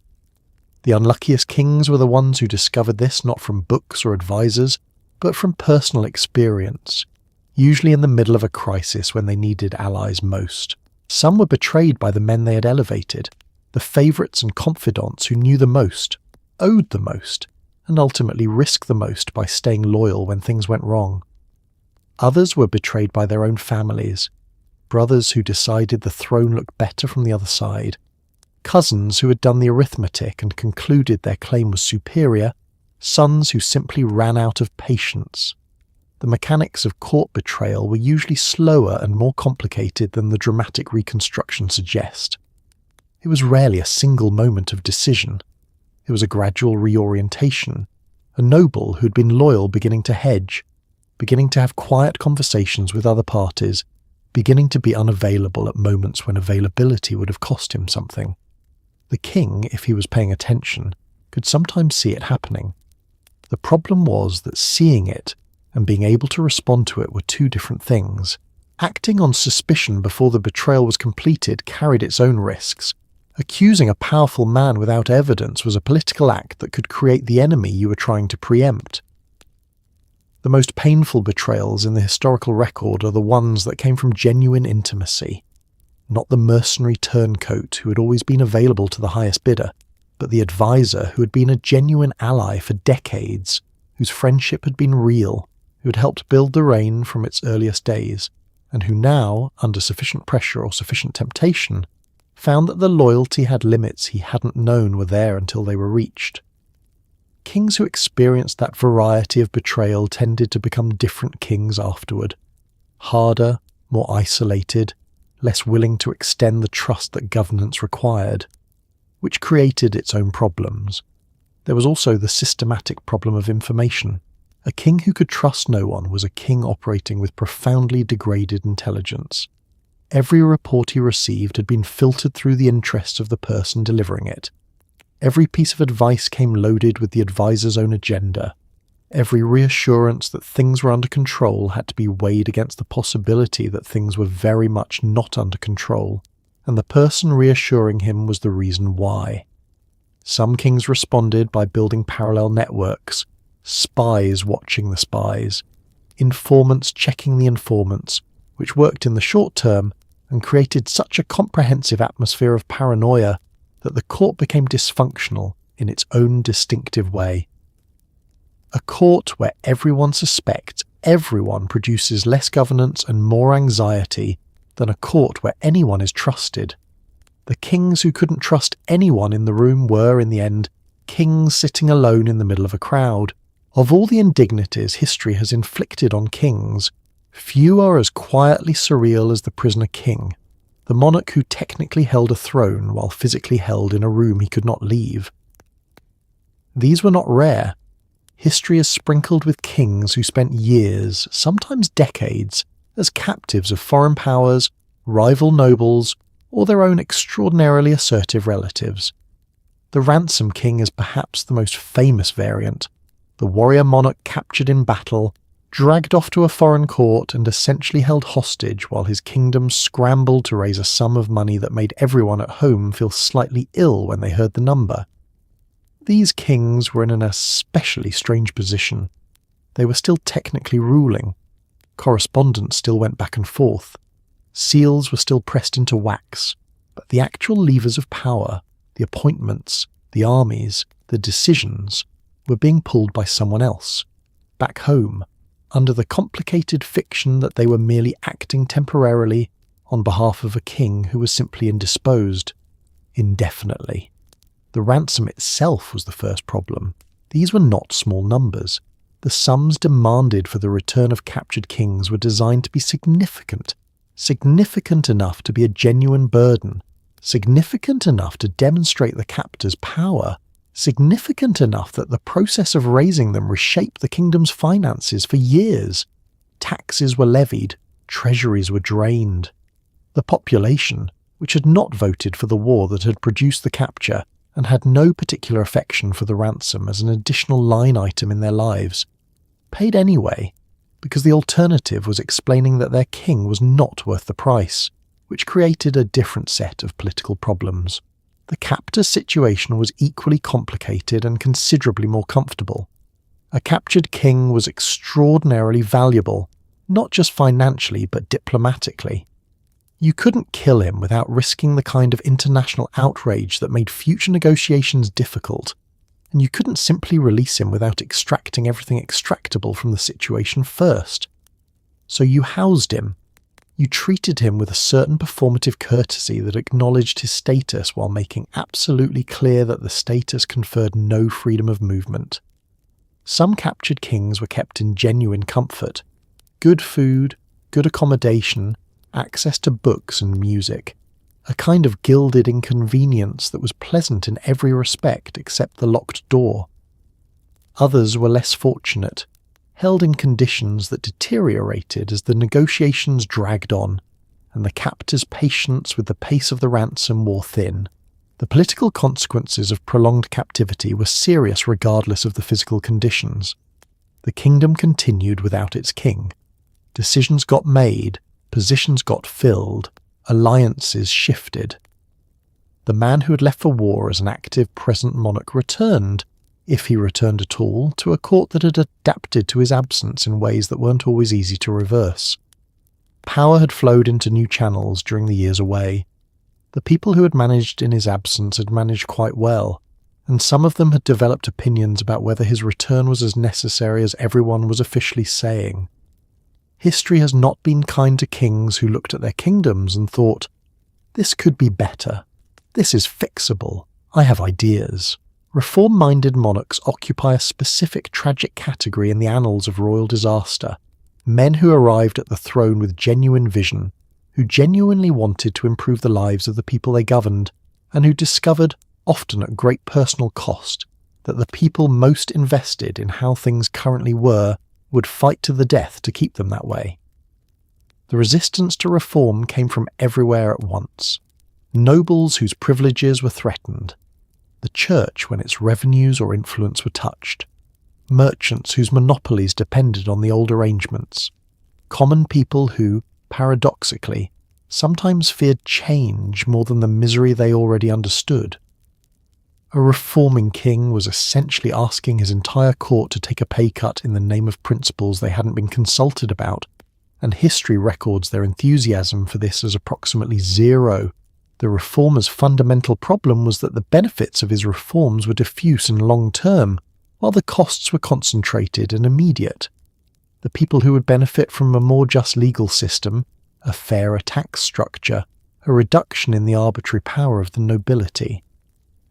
The unluckiest kings were the ones who discovered this not from books or advisors, but from personal experience, usually in the middle of a crisis when they needed allies most. Some were betrayed by the men they had elevated, the favourites and confidants who knew the most, owed the most, and ultimately risked the most by staying loyal when things went wrong. Others were betrayed by their own families, brothers who decided the throne looked better from the other side, cousins who had done the arithmetic and concluded their claim was superior, sons who simply ran out of patience. The mechanics of court betrayal were usually slower and more complicated than the dramatic reconstruction suggests. It was rarely a single moment of decision. It was a gradual reorientation, a noble who had been loyal beginning to hedge, beginning to have quiet conversations with other parties, beginning to be unavailable at moments when availability would have cost him something. The king, if he was paying attention, could sometimes see it happening. The problem was that seeing it and being able to respond to it were two different things. Acting on suspicion before the betrayal was completed carried its own risks. Accusing a powerful man without evidence was a political act that could create the enemy you were trying to preempt. The most painful betrayals in the historical record are the ones that came from genuine intimacy. Not the mercenary turncoat who had always been available to the highest bidder, but the advisor who had been a genuine ally for decades, whose friendship had been real, who had helped build the reign from its earliest days, and who now, under sufficient pressure or sufficient temptation, found that the loyalty had limits he hadn't known were there until they were reached. Kings who experienced that variety of betrayal tended to become different kings afterward, harder, more isolated, less willing to extend the trust that governance required, which created its own problems. There was also the systematic problem of information. A king who could trust no one was a king operating with profoundly degraded intelligence. Every report he received had been filtered through the interests of the person delivering it. Every piece of advice came loaded with the advisor's own agenda. Every reassurance that things were under control had to be weighed against the possibility that things were very much not under control, and the person reassuring him was the reason why. Some kings responded by building parallel networks, spies watching the spies, informants checking the informants, which worked in the short term and created such a comprehensive atmosphere of paranoia that the court became dysfunctional in its own distinctive way. A court where everyone suspects everyone produces less governance and more anxiety than a court where anyone is trusted. The kings who couldn't trust anyone in the room were, in the end, kings sitting alone in the middle of a crowd. Of all the indignities history has inflicted on kings, few are as quietly surreal as the prisoner king, the monarch who technically held a throne while physically held in a room he could not leave. These were not rare. History is sprinkled with kings who spent years, sometimes decades, as captives of foreign powers, rival nobles, or their own extraordinarily assertive relatives. The ransom king is perhaps the most famous variant. The warrior monarch captured in battle, dragged off to a foreign court and essentially held hostage while his kingdom scrambled to raise a sum of money that made everyone at home feel slightly ill when they heard the number. These kings were in an especially strange position. They were still technically ruling. Correspondence still went back and forth. Seals were still pressed into wax, but the actual levers of power, the appointments, the armies, the decisions, were being pulled by someone else, back home, under the complicated fiction that they were merely acting temporarily on behalf of a king who was simply indisposed, indefinitely. The ransom itself was the first problem. These were not small numbers. The sums demanded for the return of captured kings were designed to be significant enough to be a genuine burden, significant enough to demonstrate the captor's power, significant enough that the process of raising them reshaped the kingdom's finances for years. Taxes were levied, treasuries were drained. The population, which had not voted for the war that had produced the capture and had no particular affection for the ransom as an additional line item in their lives, paid anyway, because the alternative was explaining that their king was not worth the price, which created a different set of political problems. The captor's situation was equally complicated and considerably more comfortable. A captured king was extraordinarily valuable, not just financially but diplomatically. You couldn't kill him without risking the kind of international outrage that made future negotiations difficult, and you couldn't simply release him without extracting everything extractable from the situation first. So you housed him. You treated him with a certain performative courtesy that acknowledged his status while making absolutely clear that the status conferred no freedom of movement. Some captured kings were kept in genuine comfort. Good food, good accommodation, access to books and music, a kind of gilded inconvenience that was pleasant in every respect except the locked door. Others were less fortunate, held in conditions that deteriorated as the negotiations dragged on, and the captor's patience with the pace of the ransom wore thin. The political consequences of prolonged captivity were serious regardless of the physical conditions. The kingdom continued without its king. Decisions got made, positions got filled, alliances shifted. The man who had left for war as an active present monarch returned, if he returned at all, to a court that had adapted to his absence in ways that weren't always easy to reverse. Power had flowed into new channels during the years away. The people who had managed in his absence had managed quite well, and some of them had developed opinions about whether his return was as necessary as everyone was officially saying. History has not been kind to kings who looked at their kingdoms and thought, "This could be better. This is fixable. I have ideas." Reform-minded monarchs occupy a specific tragic category in the annals of royal disaster. Men who arrived at the throne with genuine vision, who genuinely wanted to improve the lives of the people they governed, and who discovered, often at great personal cost, that the people most invested in how things currently were would fight to the death to keep them that way. The resistance to reform came from everywhere at once. Nobles whose privileges were threatened. The church when its revenues or influence were touched. Merchants whose monopolies depended on the old arrangements. Common people who, paradoxically, sometimes feared change more than the misery they already understood. A reforming king was essentially asking his entire court to take a pay cut in the name of principles they hadn't been consulted about, and history records their enthusiasm for this as approximately zero. The reformer's fundamental problem was that the benefits of his reforms were diffuse and long-term, while the costs were concentrated and immediate. The people who would benefit from a more just legal system, a fairer tax structure, a reduction in the arbitrary power of the nobility.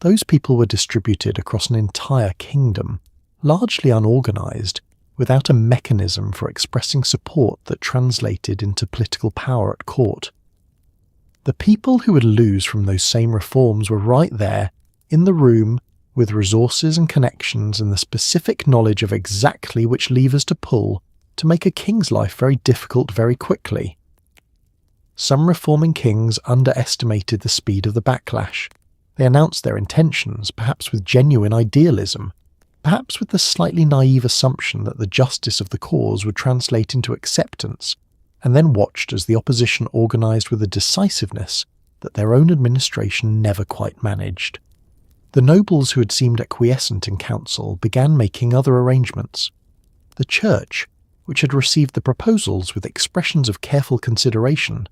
Those people were distributed across an entire kingdom, largely unorganized, without a mechanism for expressing support that translated into political power at court. The people who would lose from those same reforms were right there, in the room, with resources and connections and the specific knowledge of exactly which levers to pull to make a king's life very difficult very quickly. Some reforming kings underestimated the speed of the backlash. They announced their intentions, perhaps with genuine idealism, perhaps with the slightly naive assumption that the justice of the cause would translate into acceptance, and then watched as the opposition organised with a decisiveness that their own administration never quite managed. The nobles who had seemed acquiescent in council began making other arrangements. The church, which had received the proposals with expressions of careful consideration,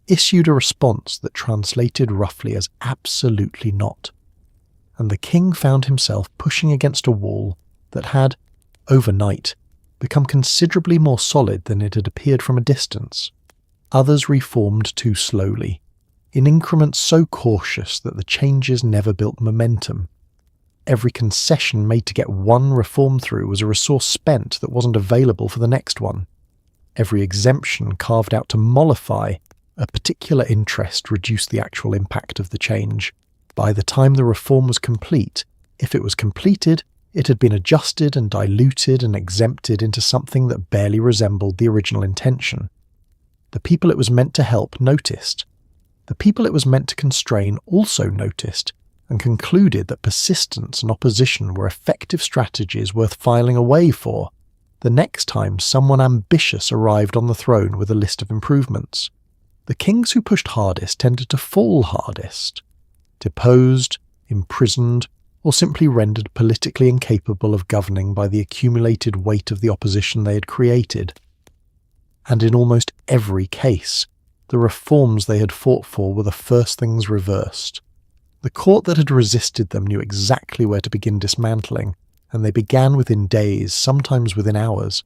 issued a response that translated roughly as absolutely not. And the king found himself pushing against a wall that had, overnight, become considerably more solid than it had appeared from a distance. Others reformed too slowly, in increments so cautious that the changes never built momentum. Every concession made to get one reform through was a resource spent that wasn't available for the next one. Every exemption carved out to mollify a particular interest reduced the actual impact of the change. By the time the reform was complete, if it was completed, it had been adjusted and diluted and exempted into something that barely resembled the original intention. The people it was meant to help noticed. The people it was meant to constrain also noticed and concluded that persistence and opposition were effective strategies worth filing away for the next time someone ambitious arrived on the throne with a list of improvements. The kings who pushed hardest tended to fall hardest, deposed, imprisoned, or simply rendered politically incapable of governing by the accumulated weight of the opposition they had created. And in almost every case, the reforms they had fought for were the first things reversed. The court that had resisted them knew exactly where to begin dismantling, and they began within days, sometimes within hours.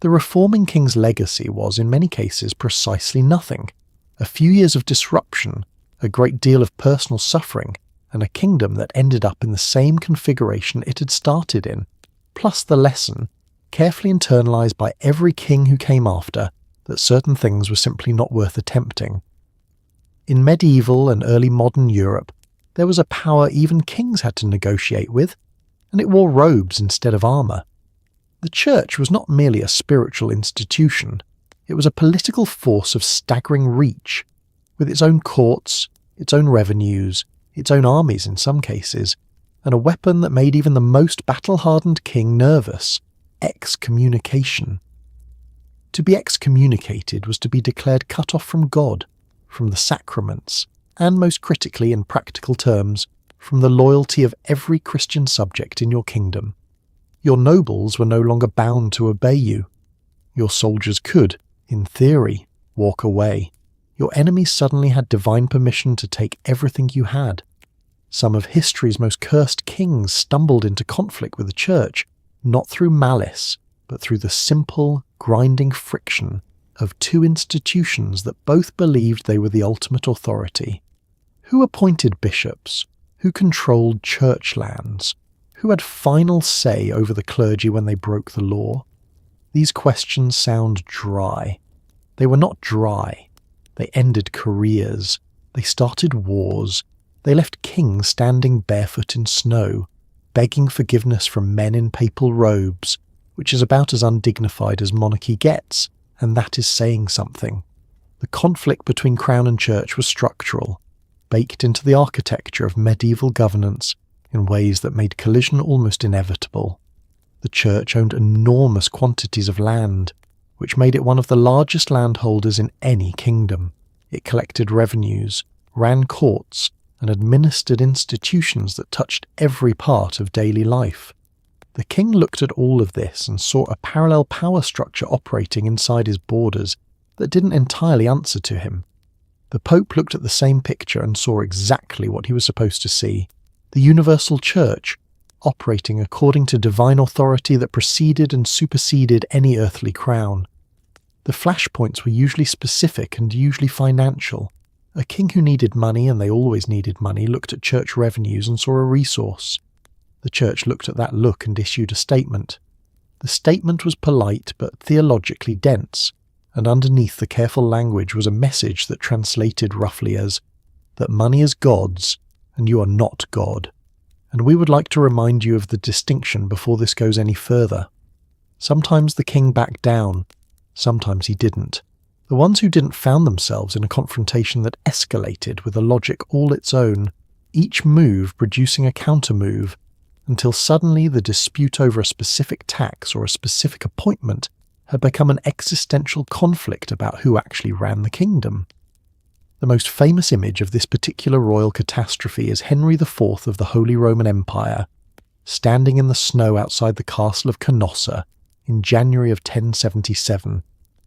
The reforming king's legacy was, in many cases, precisely nothing. A few years of disruption, a great deal of personal suffering, and a kingdom that ended up in the same configuration it had started in, plus the lesson, carefully internalized by every king who came after, that certain things were simply not worth attempting. In medieval and early modern Europe, there was a power even kings had to negotiate with, and it wore robes instead of armour. The church was not merely a spiritual institution, it was a political force of staggering reach, with its own courts, its own revenues, its own armies in some cases, and a weapon that made even the most battle-hardened king nervous: excommunication. To be excommunicated was to be declared cut off from God, from the sacraments, and most critically in practical terms, from the loyalty of every Christian subject in your kingdom. Your nobles were no longer bound to obey you. Your soldiers could, in theory, walk away. Your enemies suddenly had divine permission to take everything you had. Some of history's most cursed kings stumbled into conflict with the church, not through malice, but through the simple, grinding friction of two institutions that both believed they were the ultimate authority. Who appointed bishops? Who controlled church lands? Who had final say over the clergy when they broke the law? These questions sound dry. They were not dry. They ended careers. They started wars. They left kings standing barefoot in snow, begging forgiveness from men in papal robes, which is about as undignified as monarchy gets, and that is saying something. The conflict between crown and church was structural, baked into the architecture of medieval governance in ways that made collision almost inevitable. The church owned enormous quantities of land, which made it one of the largest landholders in any kingdom. It collected revenues, ran courts, and administered institutions that touched every part of daily life. The king looked at all of this and saw a parallel power structure operating inside his borders that didn't entirely answer to him. The Pope looked at the same picture and saw exactly what he was supposed to see: the universal church, operating according to divine authority that preceded and superseded any earthly crown. The flashpoints were usually specific and usually financial. A king who needed money, and they always needed money, looked at church revenues and saw a resource. The church looked at that look and issued a statement. The statement was polite but theologically dense, and underneath the careful language was a message that translated roughly as, that money is God's, and you are not God. And we would like to remind you of the distinction before this goes any further. Sometimes the king backed down, sometimes he didn't. The ones who didn't found themselves in a confrontation that escalated with a logic all its own, each move producing a counter-move, until suddenly the dispute over a specific tax or a specific appointment had become an existential conflict about who actually ran the kingdom. The most famous image of this particular royal catastrophe is Henry IV of the Holy Roman Empire, standing in the snow outside the castle of Canossa in January of 1077,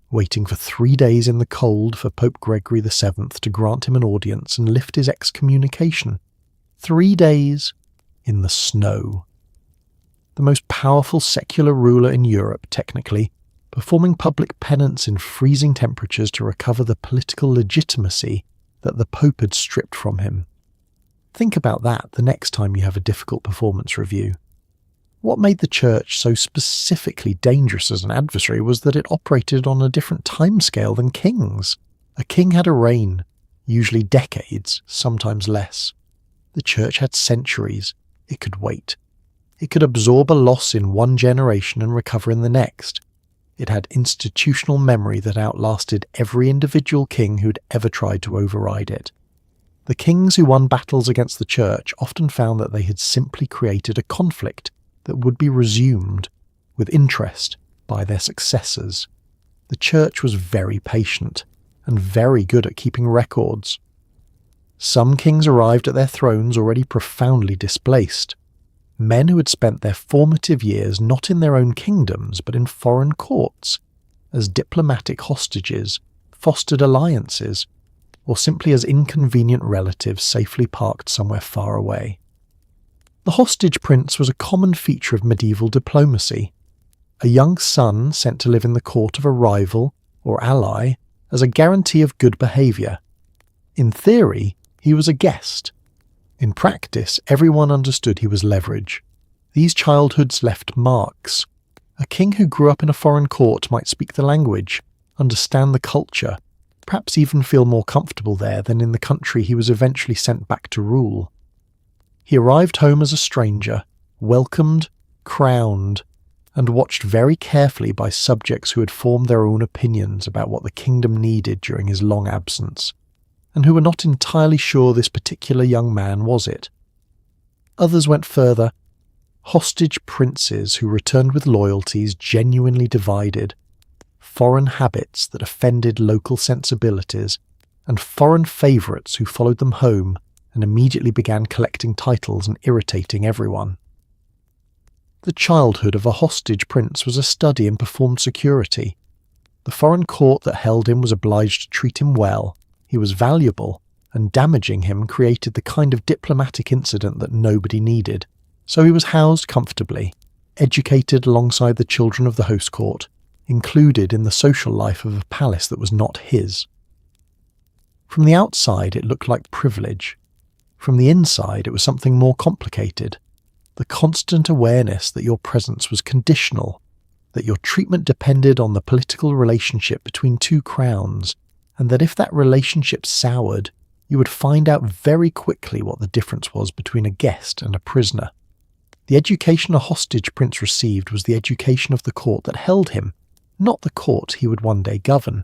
waiting for 3 days in the cold for Pope Gregory VII to grant him an audience and lift his excommunication. 3 days in the snow. The most powerful secular ruler in Europe, technically, performing public penance in freezing temperatures to recover the political legitimacy that the Pope had stripped from him. Think about that the next time you have a difficult performance review. What made the Church so specifically dangerous as an adversary was that it operated on a different timescale than kings. A king had a reign, usually decades, sometimes less. The Church had centuries. It could wait. It could absorb a loss in one generation and recover in the next. It had institutional memory that outlasted every individual king who'd ever tried to override it. The kings who won battles against the Church often found that they had simply created a conflict that would be resumed with interest by their successors. The Church was very patient and very good at keeping records. Some kings arrived at their thrones already profoundly displaced. Men who had spent their formative years not in their own kingdoms but in foreign courts, as diplomatic hostages, fostered alliances, or simply as inconvenient relatives safely parked somewhere far away. The hostage prince was a common feature of medieval diplomacy, a young son sent to live in the court of a rival or ally as a guarantee of good behaviour. In theory, he was a guest. In practice, everyone understood he was leverage. These childhoods left marks. A king who grew up in a foreign court might speak the language, understand the culture, perhaps even feel more comfortable there than in the country he was eventually sent back to rule. He arrived home as a stranger, welcomed, crowned, and watched very carefully by subjects who had formed their own opinions about what the kingdom needed during his long absence, and who were not entirely sure this particular young man was it. Others went further. Hostage princes who returned with loyalties genuinely divided, foreign habits that offended local sensibilities, and foreign favourites who followed them home and immediately began collecting titles and irritating everyone. The childhood of a hostage prince was a study in performed security. The foreign court that held him was obliged to treat him well. He was valuable, and damaging him created the kind of diplomatic incident that nobody needed. So he was housed comfortably, educated alongside the children of the host court, included in the social life of a palace that was not his. From the outside it looked like privilege. From the inside it was something more complicated. The constant awareness that your presence was conditional, that your treatment depended on the political relationship between two crowns, and that if that relationship soured, you would find out very quickly what the difference was between a guest and a prisoner. The education a hostage prince received was the education of the court that held him, not the court he would one day govern.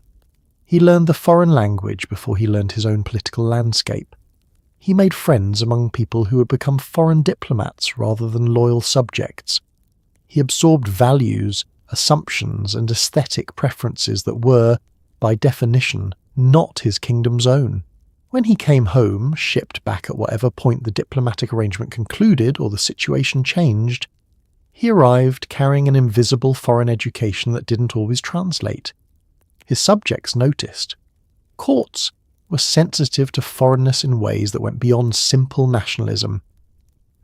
He learned the foreign language before he learned his own political landscape. He made friends among people who had become foreign diplomats rather than loyal subjects. He absorbed values, assumptions, and aesthetic preferences that were, by definition, not his kingdom's own. When he came home, shipped back at whatever point the diplomatic arrangement concluded or the situation changed, he arrived carrying an invisible foreign education that didn't always translate. His subjects noticed. Courts were sensitive to foreignness in ways that went beyond simple nationalism.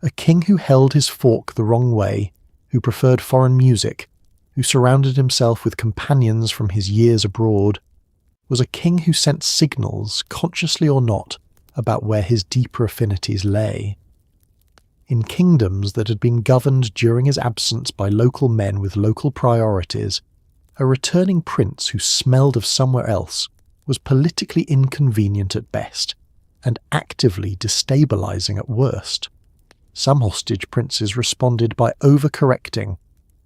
A king who held his fork the wrong way, who preferred foreign music, who surrounded himself with companions from his years abroad, was a king who sent signals, consciously or not, about where his deeper affinities lay. In kingdoms that had been governed during his absence by local men with local priorities, a returning prince who smelled of somewhere else was politically inconvenient at best, and actively destabilizing at worst. Some hostage princes responded by overcorrecting,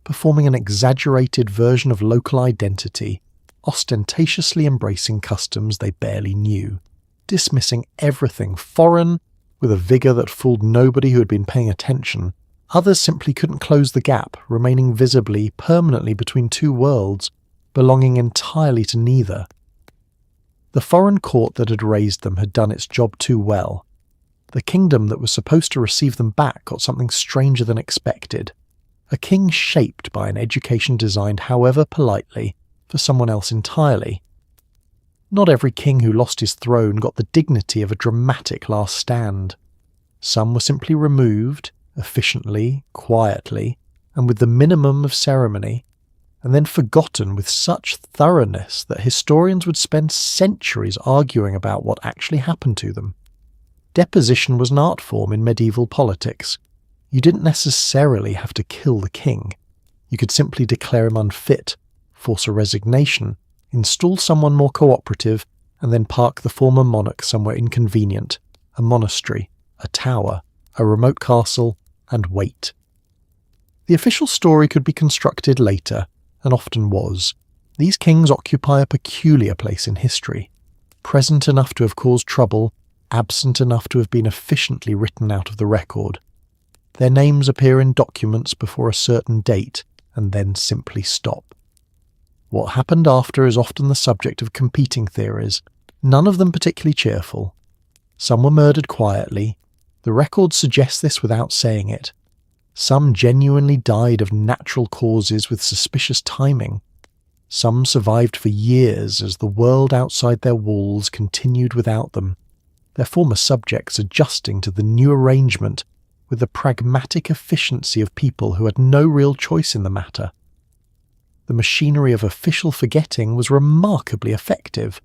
performing an exaggerated version of local identity, ostentatiously embracing customs they barely knew, dismissing everything foreign with a vigour that fooled nobody who had been paying attention. Others simply couldn't close the gap, remaining visibly, permanently between two worlds, belonging entirely to neither. The foreign court that had raised them had done its job too well. The kingdom that was supposed to receive them back got something stranger than expected. A king shaped by an education designed, however politely, for someone else entirely. Not every king who lost his throne got the dignity of a dramatic last stand. Some were simply removed, efficiently, quietly, and with the minimum of ceremony, and then forgotten with such thoroughness that historians would spend centuries arguing about what actually happened to them. Deposition was an art form in medieval politics. You didn't necessarily have to kill the king. You could simply declare him unfit, force a resignation, install someone more cooperative, and then park the former monarch somewhere inconvenient, a monastery, a tower, a remote castle, and wait. The official story could be constructed later, and often was. These kings occupy a peculiar place in history, present enough to have caused trouble, absent enough to have been efficiently written out of the record. Their names appear in documents before a certain date, and then simply stop. What happened after is often the subject of competing theories, none of them particularly cheerful. Some were murdered quietly. The records suggest this without saying it. Some genuinely died of natural causes with suspicious timing. Some survived for years as the world outside their walls continued without them, their former subjects adjusting to the new arrangement with the pragmatic efficiency of people who had no real choice in the matter. The machinery of official forgetting was remarkably effective.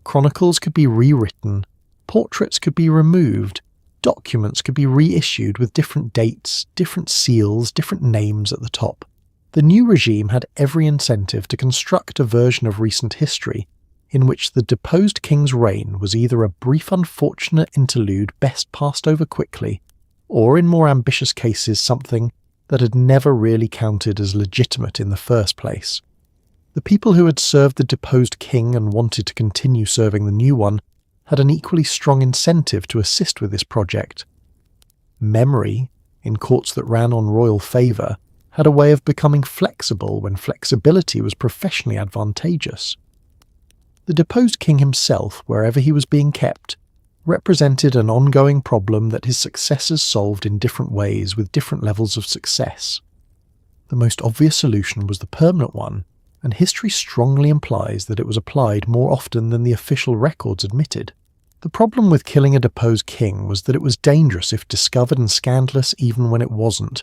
Chronicles could be rewritten, portraits could be removed, documents could be reissued with different dates, different seals, different names at the top. The new regime had every incentive to construct a version of recent history in which the deposed king's reign was either a brief unfortunate interlude best passed over quickly, or in more ambitious cases something that had never really counted as legitimate in the first place. The people who had served the deposed king and wanted to continue serving the new one had an equally strong incentive to assist with this project. Memory, in courts that ran on royal favour, had a way of becoming flexible when flexibility was professionally advantageous. The deposed king himself, wherever he was being kept, represented an ongoing problem that his successors solved in different ways with different levels of success. The most obvious solution was the permanent one, and history strongly implies that it was applied more often than the official records admitted. The problem with killing a deposed king was that it was dangerous if discovered and scandalous even when it wasn't.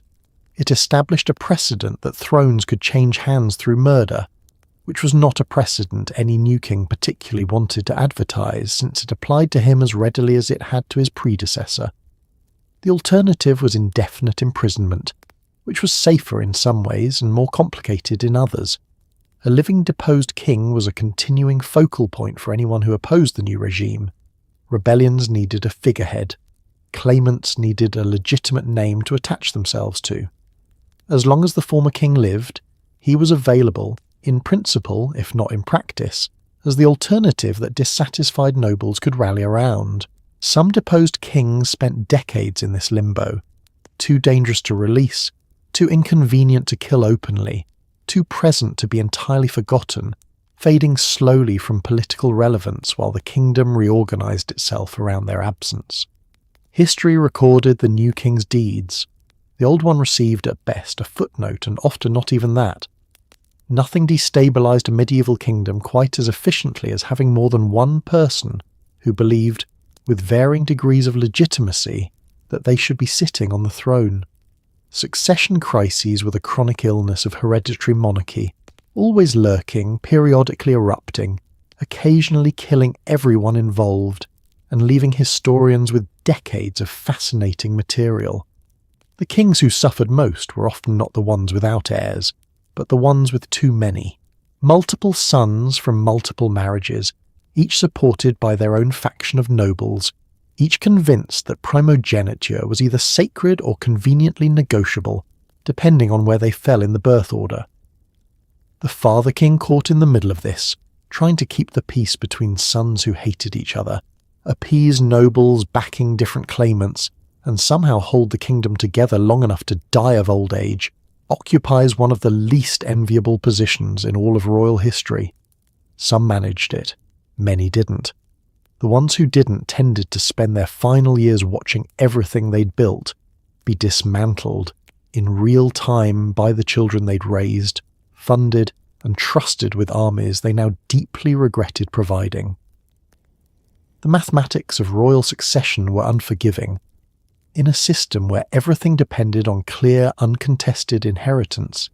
It established a precedent that thrones could change hands through murder, which was not a precedent any new king particularly wanted to advertise, since it applied to him as readily as it had to his predecessor. The alternative was indefinite imprisonment, which was safer in some ways and more complicated in others. A living deposed king was a continuing focal point for anyone who opposed the new regime. Rebellions needed a figurehead. Claimants needed a legitimate name to attach themselves to. As long as the former king lived, he was available, in principle, if not in practice, as the alternative that dissatisfied nobles could rally around. Some deposed kings spent decades in this limbo, too dangerous to release, too inconvenient to kill openly, too present to be entirely forgotten, fading slowly from political relevance while the kingdom reorganized itself around their absence. History recorded the new king's deeds. The old one received at best a footnote, and often not even that. Nothing destabilized a medieval kingdom quite as efficiently as having more than one person who believed, with varying degrees of legitimacy, that they should be sitting on the throne. Succession crises were the chronic illness of hereditary monarchy, always lurking, periodically erupting, occasionally killing everyone involved, and leaving historians with decades of fascinating material. The kings who suffered most were often not the ones without heirs, but the ones with too many. Multiple sons from multiple marriages, each supported by their own faction of nobles, each convinced that primogeniture was either sacred or conveniently negotiable, depending on where they fell in the birth order. The father king caught in the middle of this, trying to keep the peace between sons who hated each other, appease nobles backing different claimants, and somehow hold the kingdom together long enough to die of old age, occupies one of the least enviable positions in all of royal history. Some managed it, many didn't. The ones who didn't tended to spend their final years watching everything they'd built be dismantled in real time by the children they'd raised, funded, and trusted with armies they now deeply regretted providing. The mathematics of royal succession were unforgiving. In a system where everything depended on clear, uncontested inheritance,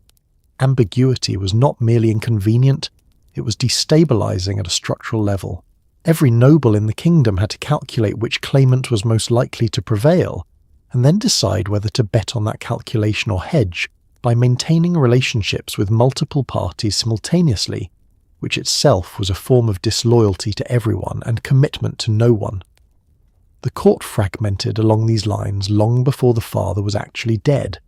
ambiguity was not merely inconvenient, it was destabilizing at a structural level. Every noble in the kingdom had to calculate which claimant was most likely to prevail, and then decide whether to bet on that calculation or hedge by maintaining relationships with multiple parties simultaneously, which itself was a form of disloyalty to everyone and commitment to no one. The court fragmented along these lines long before the father was actually dead.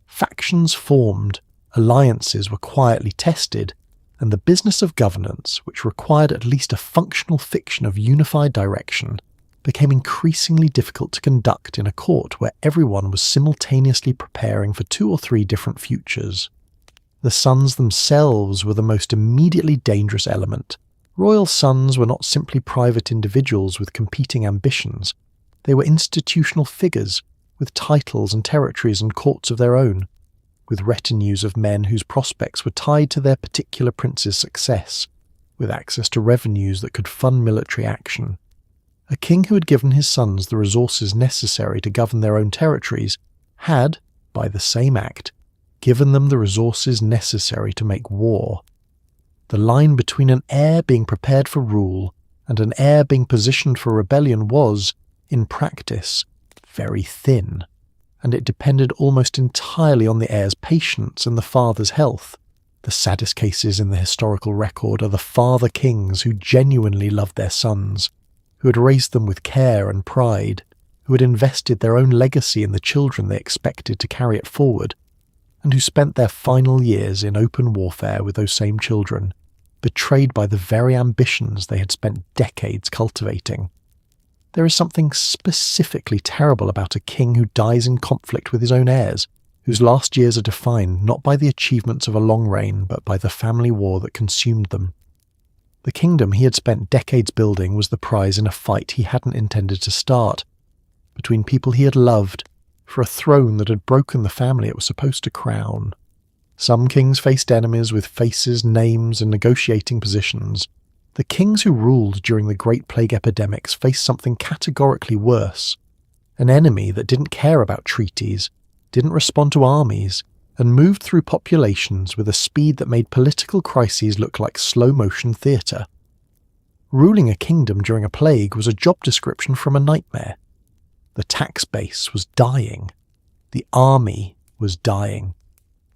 Factions formed, alliances were quietly tested, and the business of governance, which required at least a functional fiction of unified direction, became increasingly difficult to conduct in a court where everyone was simultaneously preparing for 2 or 3 different futures. The sons themselves were the most immediately dangerous element. Royal sons were not simply private individuals with competing ambitions. They were institutional figures, with titles and territories and courts of their own, with retinues of men whose prospects were tied to their particular prince's success, with access to revenues that could fund military action. A king who had given his sons the resources necessary to govern their own territories had, by the same act, given them the resources necessary to make war. The line between an heir being prepared for rule and an heir being positioned for rebellion was, in practice, very thin, and it depended almost entirely on the heir's patience and the father's health. The saddest cases in the historical record are the father kings who genuinely loved their sons, who had raised them with care and pride, who had invested their own legacy in the children they expected to carry it forward, and who spent their final years in open warfare with those same children, betrayed by the very ambitions they had spent decades cultivating. There is something specifically terrible about a king who dies in conflict with his own heirs, whose last years are defined not by the achievements of a long reign but by the family war that consumed them. The kingdom he had spent decades building was the prize in a fight he hadn't intended to start, between people he had loved, for a throne that had broken the family it was supposed to crown. Some kings faced enemies with faces, names, and negotiating positions. The kings who ruled during the Great Plague epidemics faced something categorically worse, an enemy that didn't care about treaties, didn't respond to armies, and moved through populations with a speed that made political crises look like slow-motion theatre. Ruling a kingdom during a plague was a job description from a nightmare. The tax base was dying. The army was dying.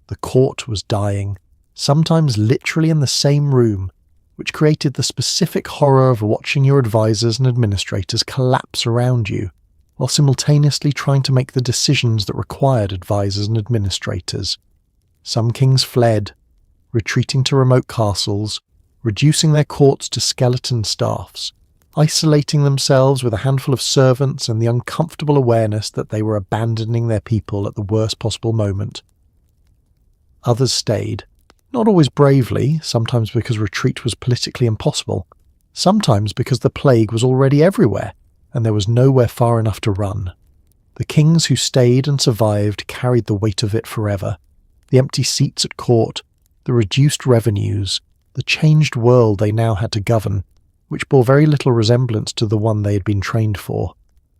The court was dying, sometimes literally in the same room, which created the specific horror of watching your advisors and administrators collapse around you, while simultaneously trying to make the decisions that required advisors and administrators. Some kings fled, retreating to remote castles, reducing their courts to skeleton staffs, isolating themselves with a handful of servants and the uncomfortable awareness that they were abandoning their people at the worst possible moment. Others stayed, not always bravely, sometimes because retreat was politically impossible, sometimes because the plague was already everywhere, and there was nowhere far enough to run. The kings who stayed and survived carried the weight of it forever. The empty seats at court, the reduced revenues, the changed world they now had to govern, which bore very little resemblance to the one they had been trained for.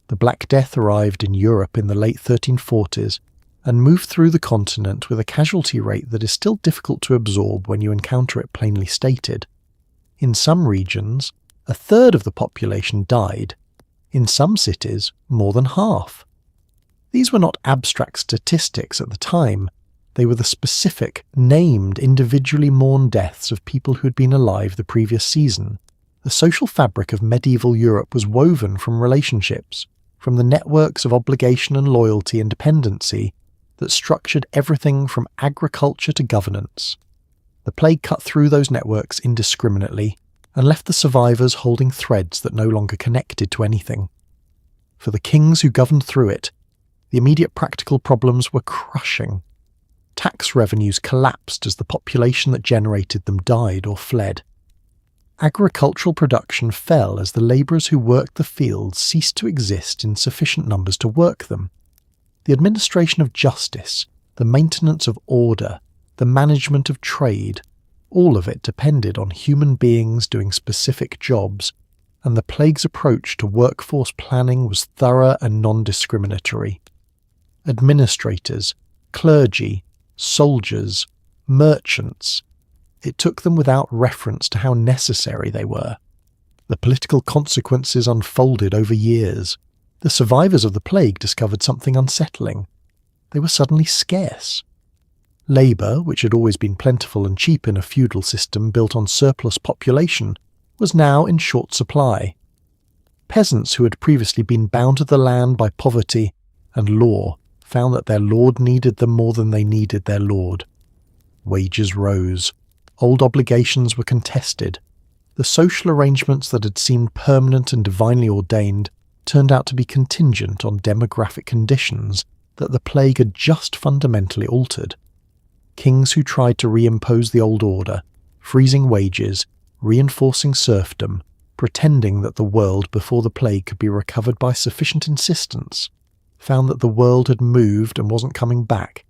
The Black Death arrived in Europe in the late 1340s and moved through the continent with a casualty rate that is still difficult to absorb when you encounter it plainly stated. In some regions, 1/3 of the population died. In some cities, more than half. These were not abstract statistics at the time. They were the specific, named, individually mourned deaths of people who had been alive the previous season. The social fabric of medieval Europe was woven from relationships, from the networks of obligation and loyalty and dependency that structured everything from agriculture to governance. The plague cut through those networks indiscriminately and left the survivors holding threads that no longer connected to anything. For the kings who governed through it, the immediate practical problems were crushing. Tax revenues collapsed as the population that generated them died or fled. Agricultural production fell as the labourers who worked the fields ceased to exist in sufficient numbers to work them. The administration of justice, the maintenance of order, the management of trade, all of it depended on human beings doing specific jobs, and the plague's approach to workforce planning was thorough and non-discriminatory. Administrators, clergy, soldiers, Merchants. It took them without reference to how necessary they were. The political consequences unfolded over years. The survivors of the plague discovered something unsettling. They were suddenly scarce. Labour, which had always been plentiful and cheap in a feudal system built on surplus population, was now in short supply. Peasants who had previously been bound to the land by poverty and law found that their lord needed them more than they needed their lord. Wages rose. Old obligations were contested. The social arrangements that had seemed permanent and divinely ordained turned out to be contingent on demographic conditions that the plague had just fundamentally altered. Kings who tried to reimpose the old order, freezing wages, reinforcing serfdom, pretending that the world before the plague could be recovered by sufficient insistence, found that the world had moved and wasn't coming back.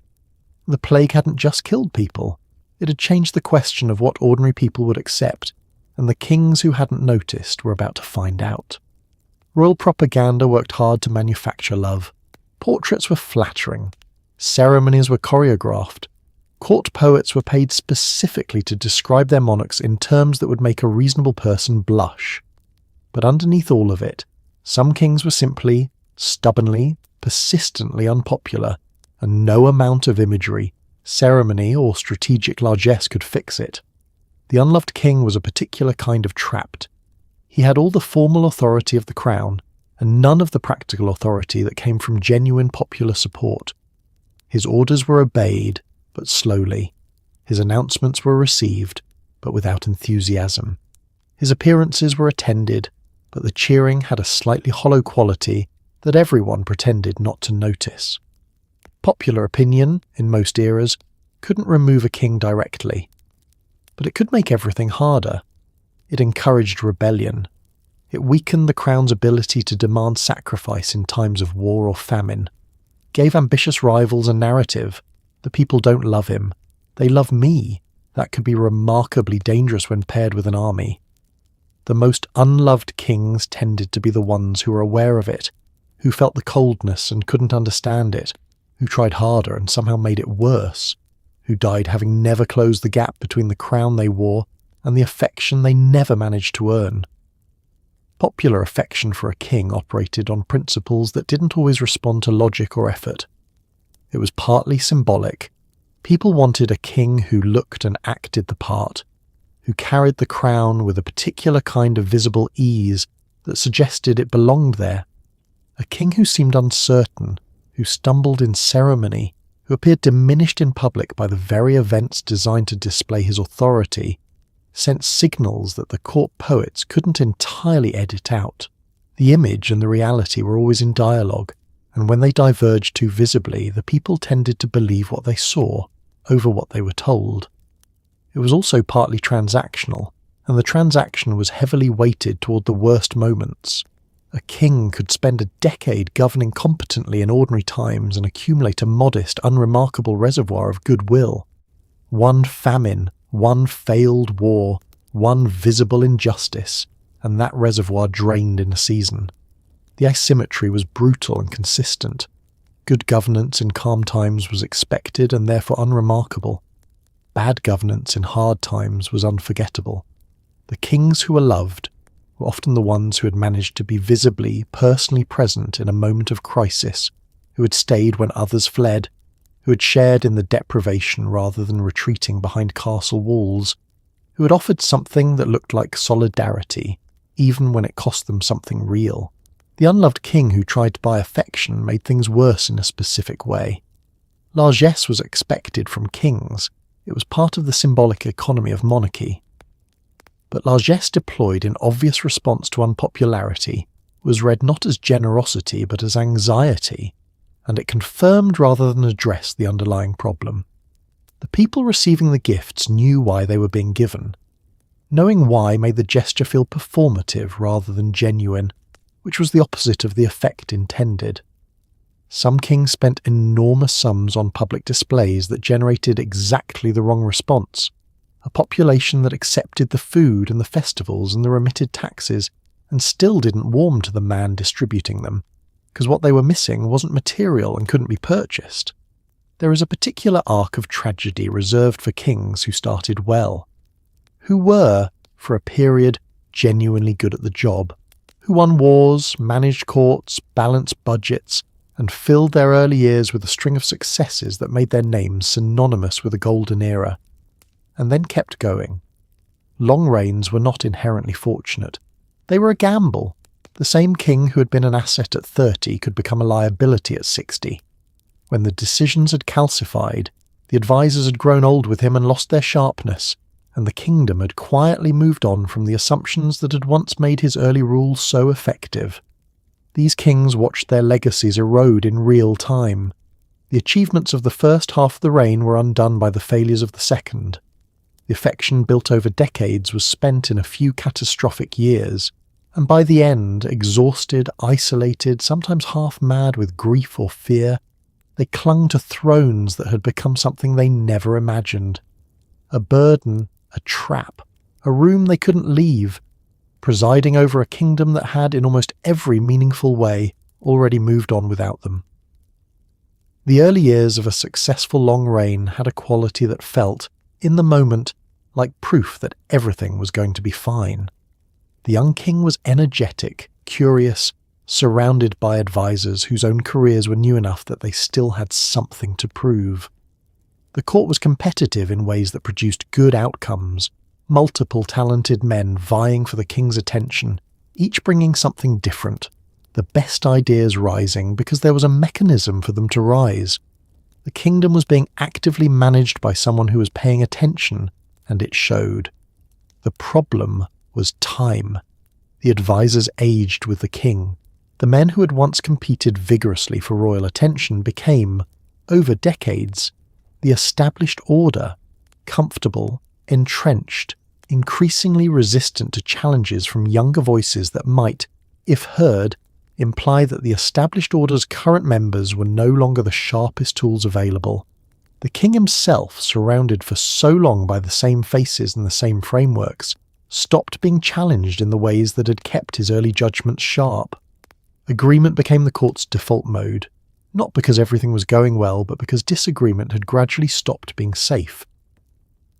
The plague hadn't just killed people. It had changed the question of what ordinary people would accept, and the kings who hadn't noticed were about to find out. Royal propaganda worked hard to manufacture love. Portraits were flattering. Ceremonies were choreographed. Court poets were paid specifically to describe their monarchs in terms that would make a reasonable person blush. But underneath all of it, some kings were simply, stubbornly, persistently unpopular, and no amount of imagery, ceremony, or strategic largesse could fix it. The unloved king was a particular kind of trapped. He had all the formal authority of the crown, and none of the practical authority that came from genuine popular support. His orders were obeyed, but slowly. His announcements were received, but without enthusiasm. His appearances were attended, but the cheering had a slightly hollow quality that everyone pretended not to notice. Popular opinion, in most eras, couldn't remove a king directly, but it could make everything harder. It encouraged rebellion. It weakened the crown's ability to demand sacrifice in times of war or famine, gave ambitious rivals a narrative. The people don't love him. They love me. That could be remarkably dangerous when paired with an army. The most unloved kings tended to be the ones who were aware of it, who felt the coldness and couldn't understand it, who tried harder and somehow made it worse, who died having never closed the gap between the crown they wore and the affection they never managed to earn. Popular affection for a king operated on principles that didn't always respond to logic or effort. It was partly symbolic. People wanted a king who looked and acted the part, who carried the crown with a particular kind of visible ease that suggested it belonged there. A king who seemed uncertain, who stumbled in ceremony, who appeared diminished in public by the very events designed to display his authority, sent signals that the court poets couldn't entirely edit out. The image and the reality were always in dialogue, and when they diverged too visibly, the people tended to believe what they saw over what they were told. It was also partly transactional, and the transaction was heavily weighted toward the worst moments. A king could spend a decade governing competently in ordinary times and accumulate a modest, unremarkable reservoir of goodwill. One famine, one failed war, one visible injustice, and that reservoir drained in a season. The asymmetry was brutal and consistent. Good governance in calm times was expected and therefore unremarkable. Bad governance in hard times was unforgettable. The kings who were loved were often the ones who had managed to be visibly, personally present in a moment of crisis, who had stayed when others fled, who had shared in the deprivation rather than retreating behind castle walls, who had offered something that looked like solidarity, even when it cost them something real. The unloved king who tried to buy affection made things worse in a specific way. Largesse was expected from kings. It was part of the symbolic economy of monarchy. But largesse deployed in obvious response to unpopularity was read not as generosity but as anxiety, and it confirmed rather than addressed the underlying problem. The people receiving the gifts knew why they were being given. Knowing why made the gesture feel performative rather than genuine, which was the opposite of the effect intended. Some kings spent enormous sums on public displays that generated exactly the wrong response. A population that accepted the food and the festivals and the remitted taxes and still didn't warm to the man distributing them, because what they were missing wasn't material and couldn't be purchased. there is a particular arc of tragedy reserved for kings who started well, who were, for a period, genuinely good at the job, who won wars, managed courts, balanced budgets, and filled their early years with a string of successes that made their names synonymous with a golden era, and then kept going. Long reigns were not inherently fortunate. They were a gamble. The same king who had been an asset at 30 could become a liability at 60. When the decisions had calcified, the advisors had grown old with him and lost their sharpness, and the kingdom had quietly moved on from the assumptions that had once made his early rule so effective. These kings watched their legacies erode in real time. The achievements of the first half of the reign were undone by the failures of the second. The affection built over decades was spent in a few catastrophic years, and by the end, exhausted, isolated, sometimes half-mad with grief or fear, they clung to thrones that had become something they never imagined. A burden, a trap, a room they couldn't leave, presiding over a kingdom that had, in almost every meaningful way, already moved on without them. The early years of a successful long reign had a quality that felt, in the moment, like proof that everything was going to be fine. The young king was energetic, curious, surrounded by advisors whose own careers were new enough that they still had something to prove. The court was competitive in ways that produced good outcomes, multiple talented men vying for the king's attention, each bringing something different, the best ideas rising because there was a mechanism for them to rise. The kingdom was being actively managed by someone who was paying attention, and it showed. The problem was time. The advisors aged with the king. The men who had once competed vigorously for royal attention became, over decades, the established order, comfortable, entrenched, increasingly resistant to challenges from younger voices that might, if heard, imply that the established order's current members were no longer the sharpest tools available. The king himself, surrounded for so long by the same faces and the same frameworks, stopped being challenged in the ways that had kept his early judgments sharp. Agreement became the court's default mode, not because everything was going well, but because disagreement had gradually stopped being safe.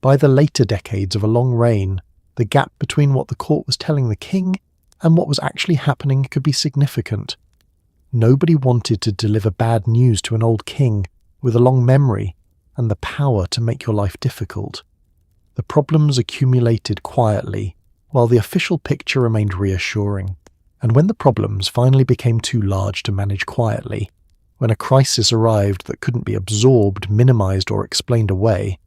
By the later decades of a long reign, the gap between what the court was telling the king and what was actually happening could be significant. Nobody wanted to deliver bad news to an old king with a long memory and the power to make your life difficult. The problems accumulated quietly, while the official picture remained reassuring. And when the problems finally became too large to manage quietly, when a crisis arrived that couldn't be absorbed, minimized, or explained away,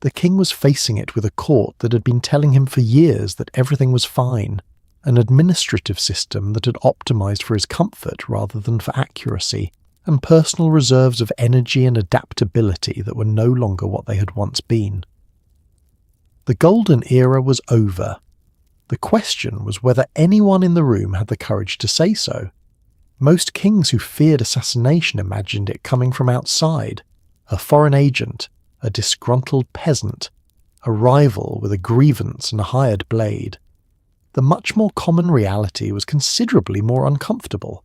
the king was facing it with a court that had been telling him for years that everything was fine, an administrative system that had optimized for his comfort rather than for accuracy, and personal reserves of energy and adaptability that were no longer what they had once been. The golden era was over. The question was whether anyone in the room had the courage to say so. Most kings who feared assassination imagined it coming from outside, a foreign agent, a disgruntled peasant, a rival with a grievance and a hired blade. The much more common reality was considerably more uncomfortable.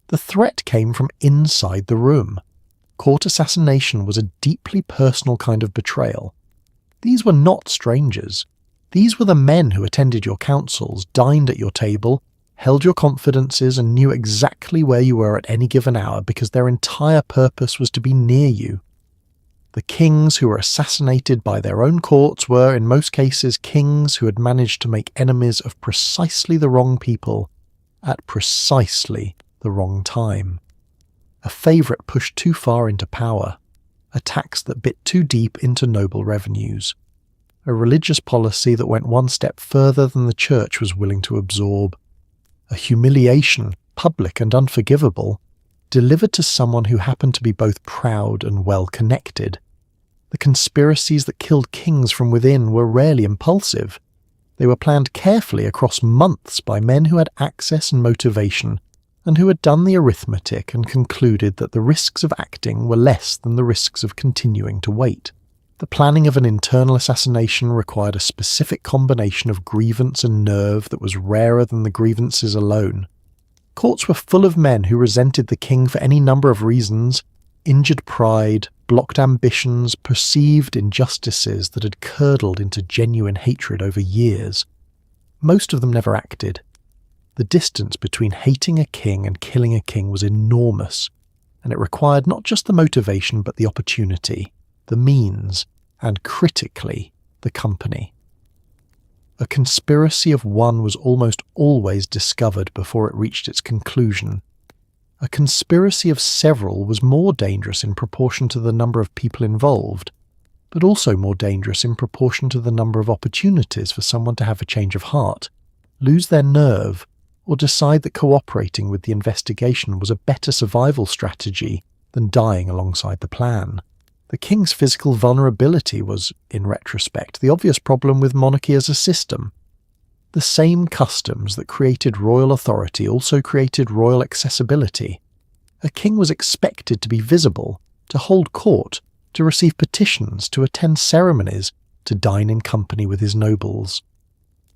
The threat came from inside the room. Court assassination was a deeply personal kind of betrayal. These were not strangers. These were the men who attended your councils, dined at your table, held your confidences, and knew exactly where you were at any given hour because their entire purpose was to be near you. The kings who were assassinated by their own courts were, in most cases, kings who had managed to make enemies of precisely the wrong people at precisely the wrong time. A favourite pushed too far into power, a tax that bit too deep into noble revenues, a religious policy that went one step further than the church was willing to absorb, a humiliation, public and unforgivable, delivered to someone who happened to be both proud and well-connected. The conspiracies that killed kings from within were rarely impulsive. They were planned carefully across months by men who had access and motivation, and who had done the arithmetic and concluded that the risks of acting were less than the risks of continuing to wait. The planning of an internal assassination required a specific combination of grievance and nerve that was rarer than the grievances alone. Courts were full of men who resented the king for any number of reasons: injured pride, blocked ambitions, perceived injustices that had curdled into genuine hatred over years. Most of them never acted. The distance between hating a king and killing a king was enormous, and it required not just the motivation but the opportunity, the means, and critically, the company. A conspiracy of one was almost always discovered before it reached its conclusion. A conspiracy of several was more dangerous in proportion to the number of people involved, but also more dangerous in proportion to the number of opportunities for someone to have a change of heart, lose their nerve, or decide that cooperating with the investigation was a better survival strategy than dying alongside the plan. The king's physical vulnerability was, in retrospect, the obvious problem with monarchy as a system. The same customs that created royal authority also created royal accessibility. A king was expected to be visible, to hold court, to receive petitions, to attend ceremonies, to dine in company with his nobles.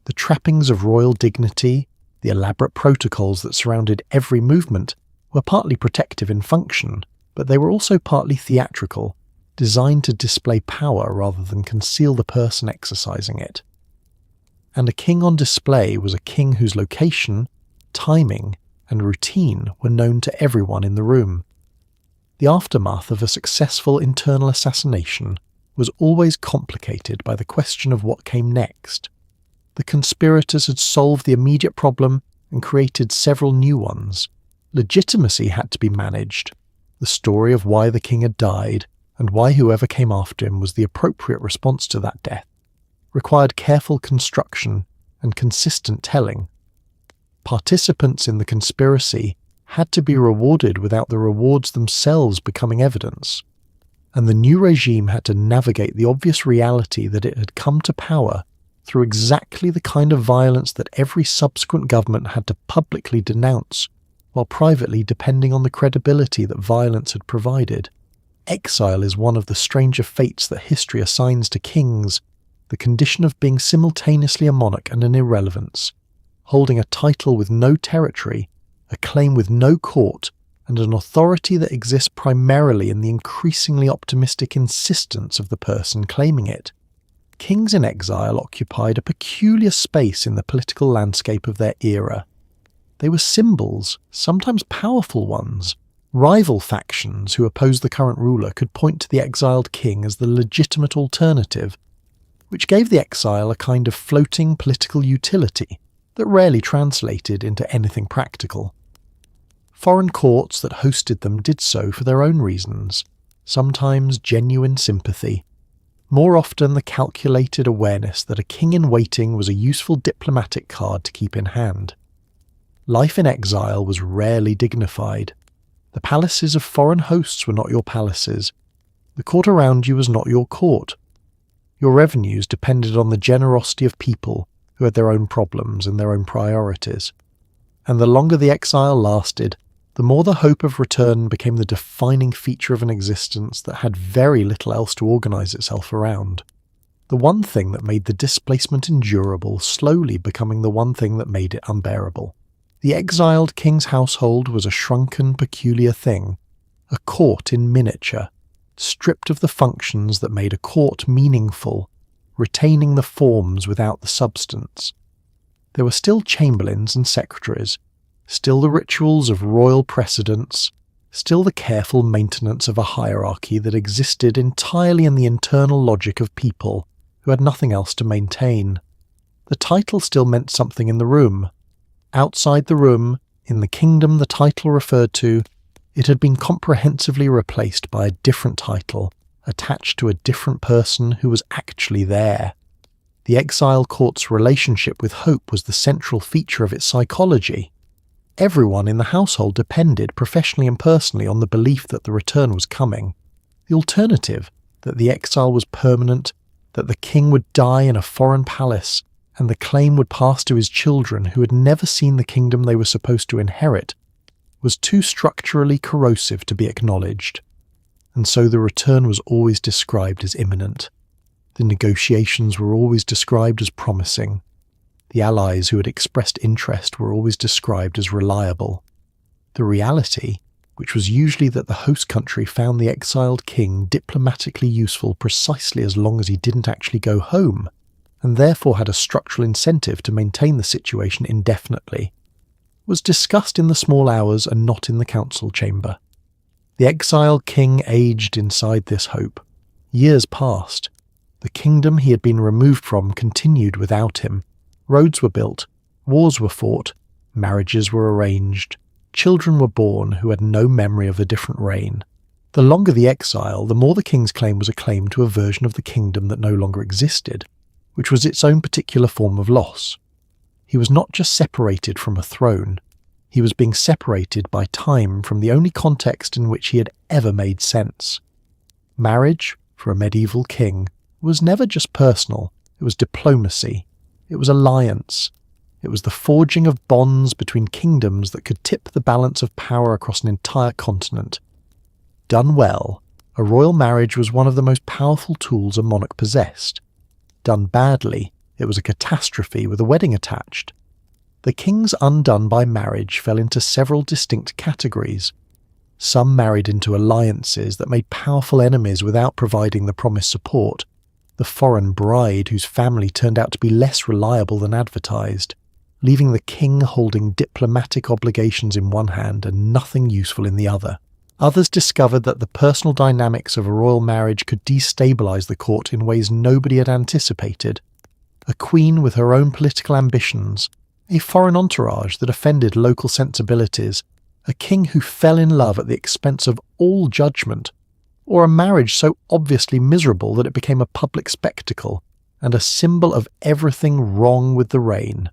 The trappings of royal dignity, the elaborate protocols that surrounded every movement, were partly protective in function, but they were also partly theatrical, designed to display power rather than conceal the person exercising it. And a king on display was a king whose location, timing, and routine were known to everyone in the room. The aftermath of a successful internal assassination was always complicated by the question of what came next. The conspirators had solved the immediate problem and created several new ones. Legitimacy had to be managed. The story of why the king had died and why whoever came after him was the appropriate response to that death required careful construction and consistent telling. Participants in the conspiracy had to be rewarded without the rewards themselves becoming evidence, and the new regime had to navigate the obvious reality that it had come to power through exactly the kind of violence that every subsequent government had to publicly denounce, while privately depending on the credibility that violence had provided. Exile is one of the stranger fates that history assigns to kings, the condition of being simultaneously a monarch and an irrelevance, holding a title with no territory, a claim with no court, and an authority that exists primarily in the increasingly optimistic insistence of the person claiming it. Kings in exile occupied a peculiar space in the political landscape of their era. They were symbols, sometimes powerful ones. Rival factions who opposed the current ruler could point to the exiled king as the legitimate alternative, which gave the exile a kind of floating political utility that rarely translated into anything practical. Foreign courts that hosted them did so for their own reasons, sometimes genuine sympathy, more often the calculated awareness that a king in waiting was a useful diplomatic card to keep in hand. Life in exile was rarely dignified. The palaces of foreign hosts were not your palaces. The court around you was not your court. Your revenues depended on the generosity of people who had their own problems and their own priorities. And the longer the exile lasted, the more the hope of return became the defining feature of an existence that had very little else to organize itself around. The one thing that made the displacement endurable slowly becoming the one thing that made it unbearable. The exiled king's household was a shrunken, peculiar thing, a court in miniature, stripped of the functions that made a court meaningful, retaining the forms without the substance. There were still chamberlains and secretaries, still the rituals of royal precedence, still the careful maintenance of a hierarchy that existed entirely in the internal logic of people who had nothing else to maintain. The title still meant something in the room. Outside the room, in the kingdom the title referred to, it had been comprehensively replaced by a different title, attached to a different person who was actually there. The exile court's relationship with hope was the central feature of its psychology. Everyone in the household depended, professionally and personally, on the belief that the return was coming. The alternative, that the exile was permanent, that the king would die in a foreign palace, and the claim would pass to his children who had never seen the kingdom they were supposed to inherit, was too structurally corrosive to be acknowledged. And so the return was always described as imminent. The negotiations were always described as promising. The allies who had expressed interest were always described as reliable. The reality which was usually that the host country found the exiled king diplomatically useful precisely as long as he didn't actually go home, and therefore had a structural incentive to maintain the situation indefinitely, was discussed in the small hours and not in the council chamber. The exiled king aged inside this hope. Years passed. The kingdom he had been removed from continued without him. Roads were built, wars were fought, marriages were arranged, children were born who had no memory of a different reign. The longer the exile, the more the king's claim was a claim to a version of the kingdom that no longer existed, which was its own particular form of loss. He was not just separated from a throne, he was being separated by time from the only context in which he had ever made sense. Marriage, for a medieval king, was never just personal, it was diplomacy, it was alliance, it was the forging of bonds between kingdoms that could tip the balance of power across an entire continent. Done well, a royal marriage was one of the most powerful tools a monarch possessed. Done badly, it was a catastrophe with a wedding attached. The kings undone by marriage fell into several distinct categories. Some married into alliances that made powerful enemies without providing the promised support, the foreign bride whose family turned out to be less reliable than advertised, leaving the king holding diplomatic obligations in one hand and nothing useful in the other. Others discovered that the personal dynamics of a royal marriage could destabilize the court in ways nobody had anticipated. A queen with her own political ambitions, a foreign entourage that offended local sensibilities, a king who fell in love at the expense of all judgment, or a marriage so obviously miserable that it became a public spectacle and a symbol of everything wrong with the reign.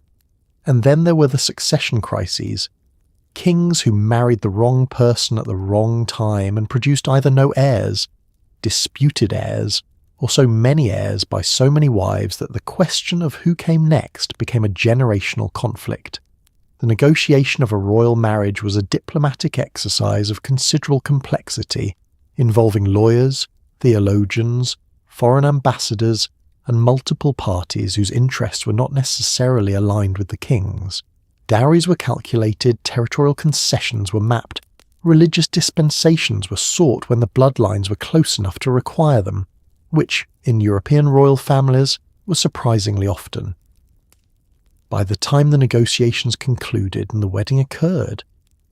And then there were the succession crises. Kings who married the wrong person at the wrong time and produced either no heirs, disputed heirs, or so many heirs by so many wives that the question of who came next became a generational conflict. The negotiation of a royal marriage was a diplomatic exercise of considerable complexity, involving lawyers, theologians, foreign ambassadors, and multiple parties whose interests were not necessarily aligned with the king's. Dowries were calculated, territorial concessions were mapped, religious dispensations were sought when the bloodlines were close enough to require them, which, in European royal families, was surprisingly often. By the time the negotiations concluded and the wedding occurred,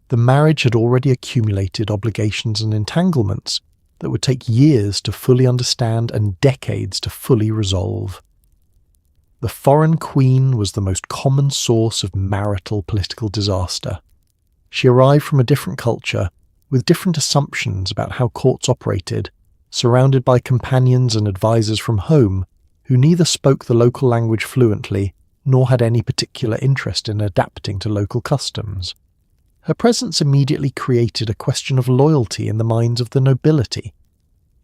the marriage had already accumulated obligations and entanglements that would take years to fully understand and decades to fully resolve. The foreign queen was the most common source of marital political disaster. She arrived from a different culture, with different assumptions about how courts operated, surrounded by companions and advisors from home who neither spoke the local language fluently nor had any particular interest in adapting to local customs. Her presence immediately created a question of loyalty in the minds of the nobility.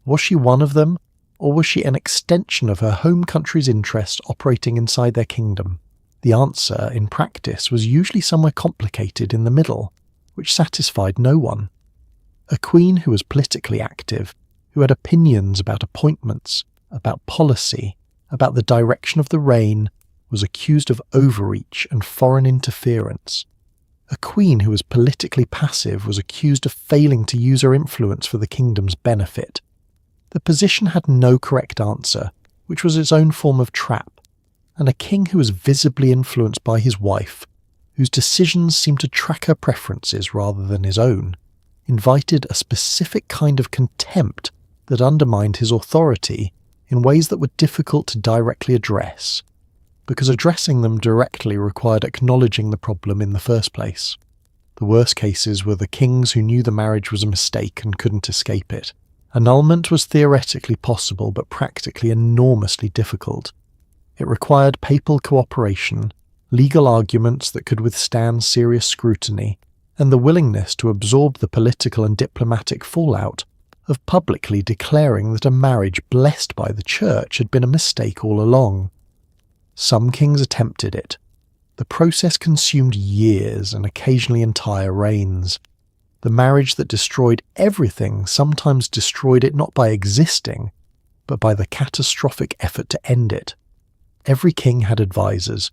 Was she one of them, or was she an extension of her home country's interests operating inside their kingdom? The answer, in practice, was usually somewhere complicated in the middle, which satisfied no one. A queen who was politically active, who had opinions about appointments, about policy, about the direction of the reign, was accused of overreach and foreign interference. A queen who was politically passive was accused of failing to use her influence for the kingdom's benefit. The position had no correct answer, which was its own form of trap, and a king who was visibly influenced by his wife, whose decisions seemed to track her preferences rather than his own, invited a specific kind of contempt that undermined his authority in ways that were difficult to directly address, because addressing them directly required acknowledging the problem in the first place. The worst cases were the kings who knew the marriage was a mistake and couldn't escape it. Annulment was theoretically possible but practically enormously difficult. It required papal cooperation, legal arguments that could withstand serious scrutiny, and the willingness to absorb the political and diplomatic fallout of publicly declaring that a marriage blessed by the church had been a mistake all along. Some kings attempted it. The process consumed years and occasionally entire reigns. The marriage that destroyed everything sometimes destroyed it not by existing, but by the catastrophic effort to end it. Every king had advisors.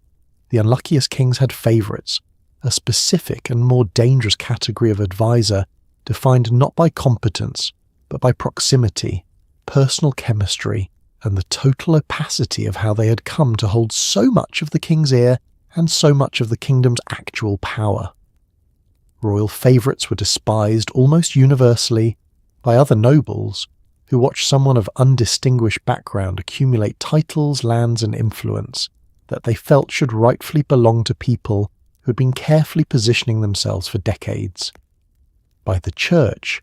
The unluckiest kings had favourites, a specific and more dangerous category of advisor defined not by competence, but by proximity, personal chemistry, and the total opacity of how they had come to hold so much of the king's ear and so much of the kingdom's actual power. Royal favourites were despised almost universally by other nobles who watched someone of undistinguished background accumulate titles, lands, and influence that they felt should rightfully belong to people who had been carefully positioning themselves for decades. By the church,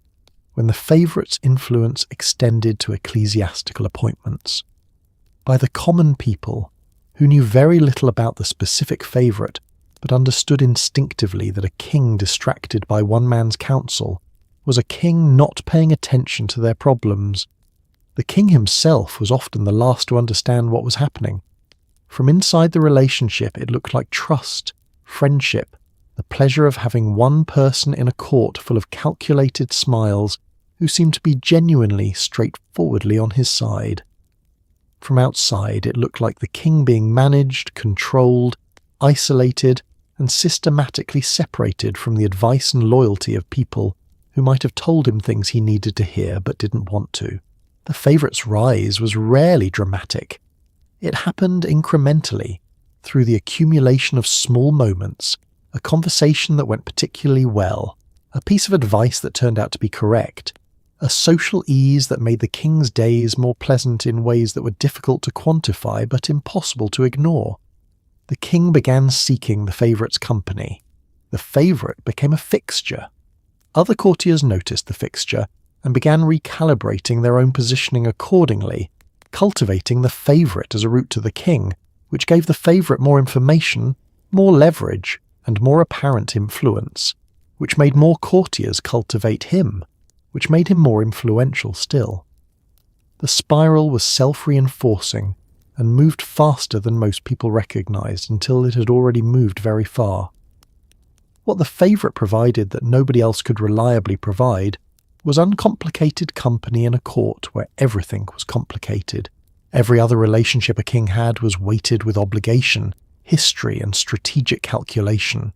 when the favourite's influence extended to ecclesiastical appointments. By the common people, who knew very little about the specific favourite, but understood instinctively that a king distracted by one man's counsel was a king not paying attention to their problems. The king himself was often the last to understand what was happening. From inside the relationship, it looked like trust, friendship, the pleasure of having one person in a court full of calculated smiles who seemed to be genuinely, straightforwardly on his side. From outside, it looked like the king being managed, controlled, isolated, and systematically separated from the advice and loyalty of people who might have told him things he needed to hear but didn't want to. The favourite's rise was rarely dramatic. It happened incrementally, through the accumulation of small moments, a conversation that went particularly well, a piece of advice that turned out to be correct, a social ease that made the king's days more pleasant in ways that were difficult to quantify but impossible to ignore. The king began seeking the favourite's company. The favourite became a fixture. Other courtiers noticed the fixture and began recalibrating their own positioning accordingly, cultivating the favourite as a route to the king, which gave the favourite more information, more leverage, and more apparent influence, which made more courtiers cultivate him, which made him more influential still. The spiral was self-reinforcing and moved faster than most people recognized until it had already moved very far. What the favourite provided that nobody else could reliably provide was uncomplicated company in a court where everything was complicated. Every other relationship a king had was weighted with obligation, history, and strategic calculation.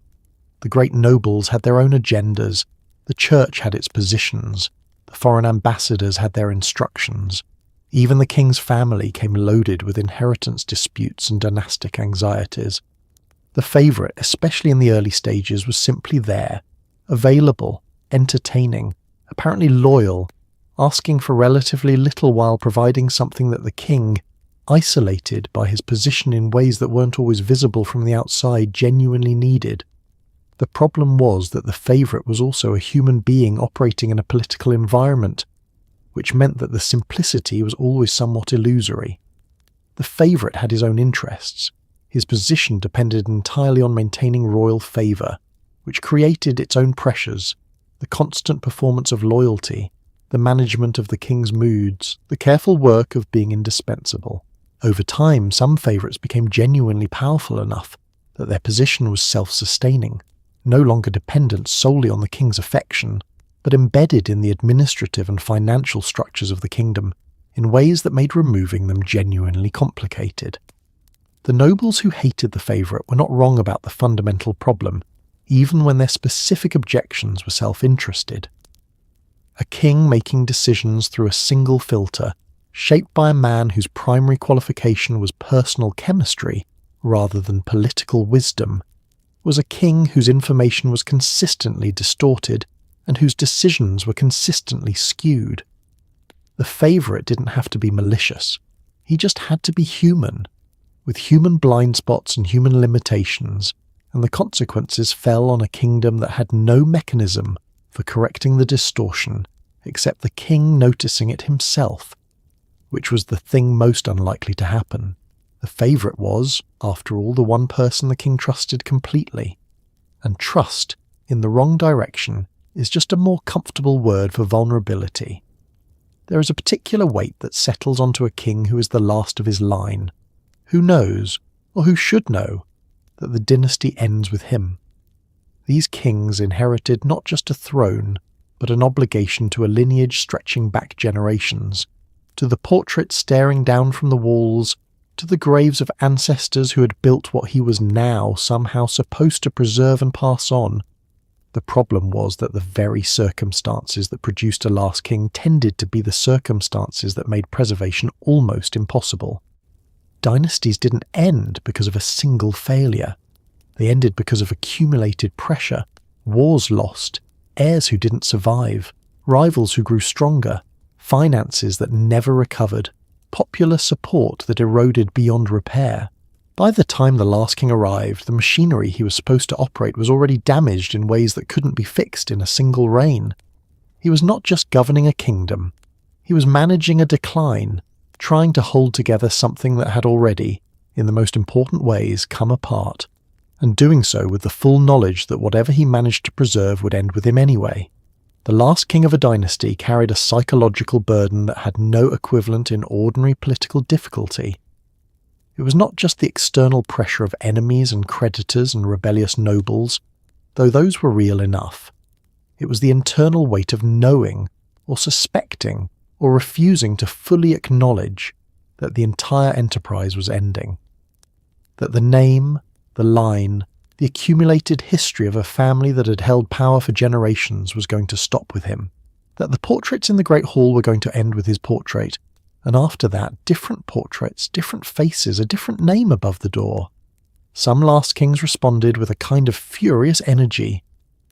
The great nobles had their own agendas, the church had its positions, the foreign ambassadors had their instructions. Even the king's family came loaded with inheritance disputes and dynastic anxieties. The favourite, especially in the early stages, was simply there, available, entertaining, apparently loyal, asking for relatively little while providing something that the king, isolated by his position in ways that weren't always visible from the outside, genuinely needed. The problem was that the favourite was also a human being operating in a political environment, which meant that the simplicity was always somewhat illusory. The favourite had his own interests. His position depended entirely on maintaining royal favour, which created its own pressures, the constant performance of loyalty, the management of the king's moods, the careful work of being indispensable. Over time, some favourites became genuinely powerful enough that their position was self-sustaining, no longer dependent solely on the king's affection, but embedded in the administrative and financial structures of the kingdom in ways that made removing them genuinely complicated. The nobles who hated the favourite were not wrong about the fundamental problem, even when their specific objections were self-interested. A king making decisions through a single filter, shaped by a man whose primary qualification was personal chemistry rather than political wisdom, was a king whose information was consistently distorted and whose decisions were consistently skewed. The favourite didn't have to be malicious. He just had to be human, with human blind spots and human limitations, and the consequences fell on a kingdom that had no mechanism for correcting the distortion except the king noticing it himself, which was the thing most unlikely to happen. The favourite was, after all, the one person the king trusted completely, and trust, in the wrong direction, is just a more comfortable word for vulnerability. There is a particular weight that settles onto a king who is the last of his line, who knows, or who should know, that the dynasty ends with him. These kings inherited not just a throne, but an obligation to a lineage stretching back generations, to the portraits staring down from the walls, to the graves of ancestors who had built what he was now somehow supposed to preserve and pass on. The The problem was that the very circumstances that produced a last king tended to be the circumstances that made preservation almost impossible. Dynasties didn't end because of a single failure. They ended because of accumulated pressure, wars lost, heirs who didn't survive, rivals who grew stronger, finances that never recovered, popular support that eroded beyond repair. By the time the last king arrived, the machinery he was supposed to operate was already damaged in ways that couldn't be fixed in a single reign. He was not just governing a kingdom. He was managing a decline, trying to hold together something that had already, in the most important ways, come apart, and doing so with the full knowledge that whatever he managed to preserve would end with him anyway. The last king of a dynasty carried a psychological burden that had no equivalent in ordinary political difficulty. It was not just the external pressure of enemies and creditors and rebellious nobles, though those were real enough. It was the internal weight of knowing, or suspecting, or refusing to fully acknowledge that the entire enterprise was ending. That the name, the line, the accumulated history of a family that had held power for generations was going to stop with him. That the portraits in the Great Hall were going to end with his portrait, and after that, different portraits, different faces, a different name above the door. Some last kings responded with a kind of furious energy,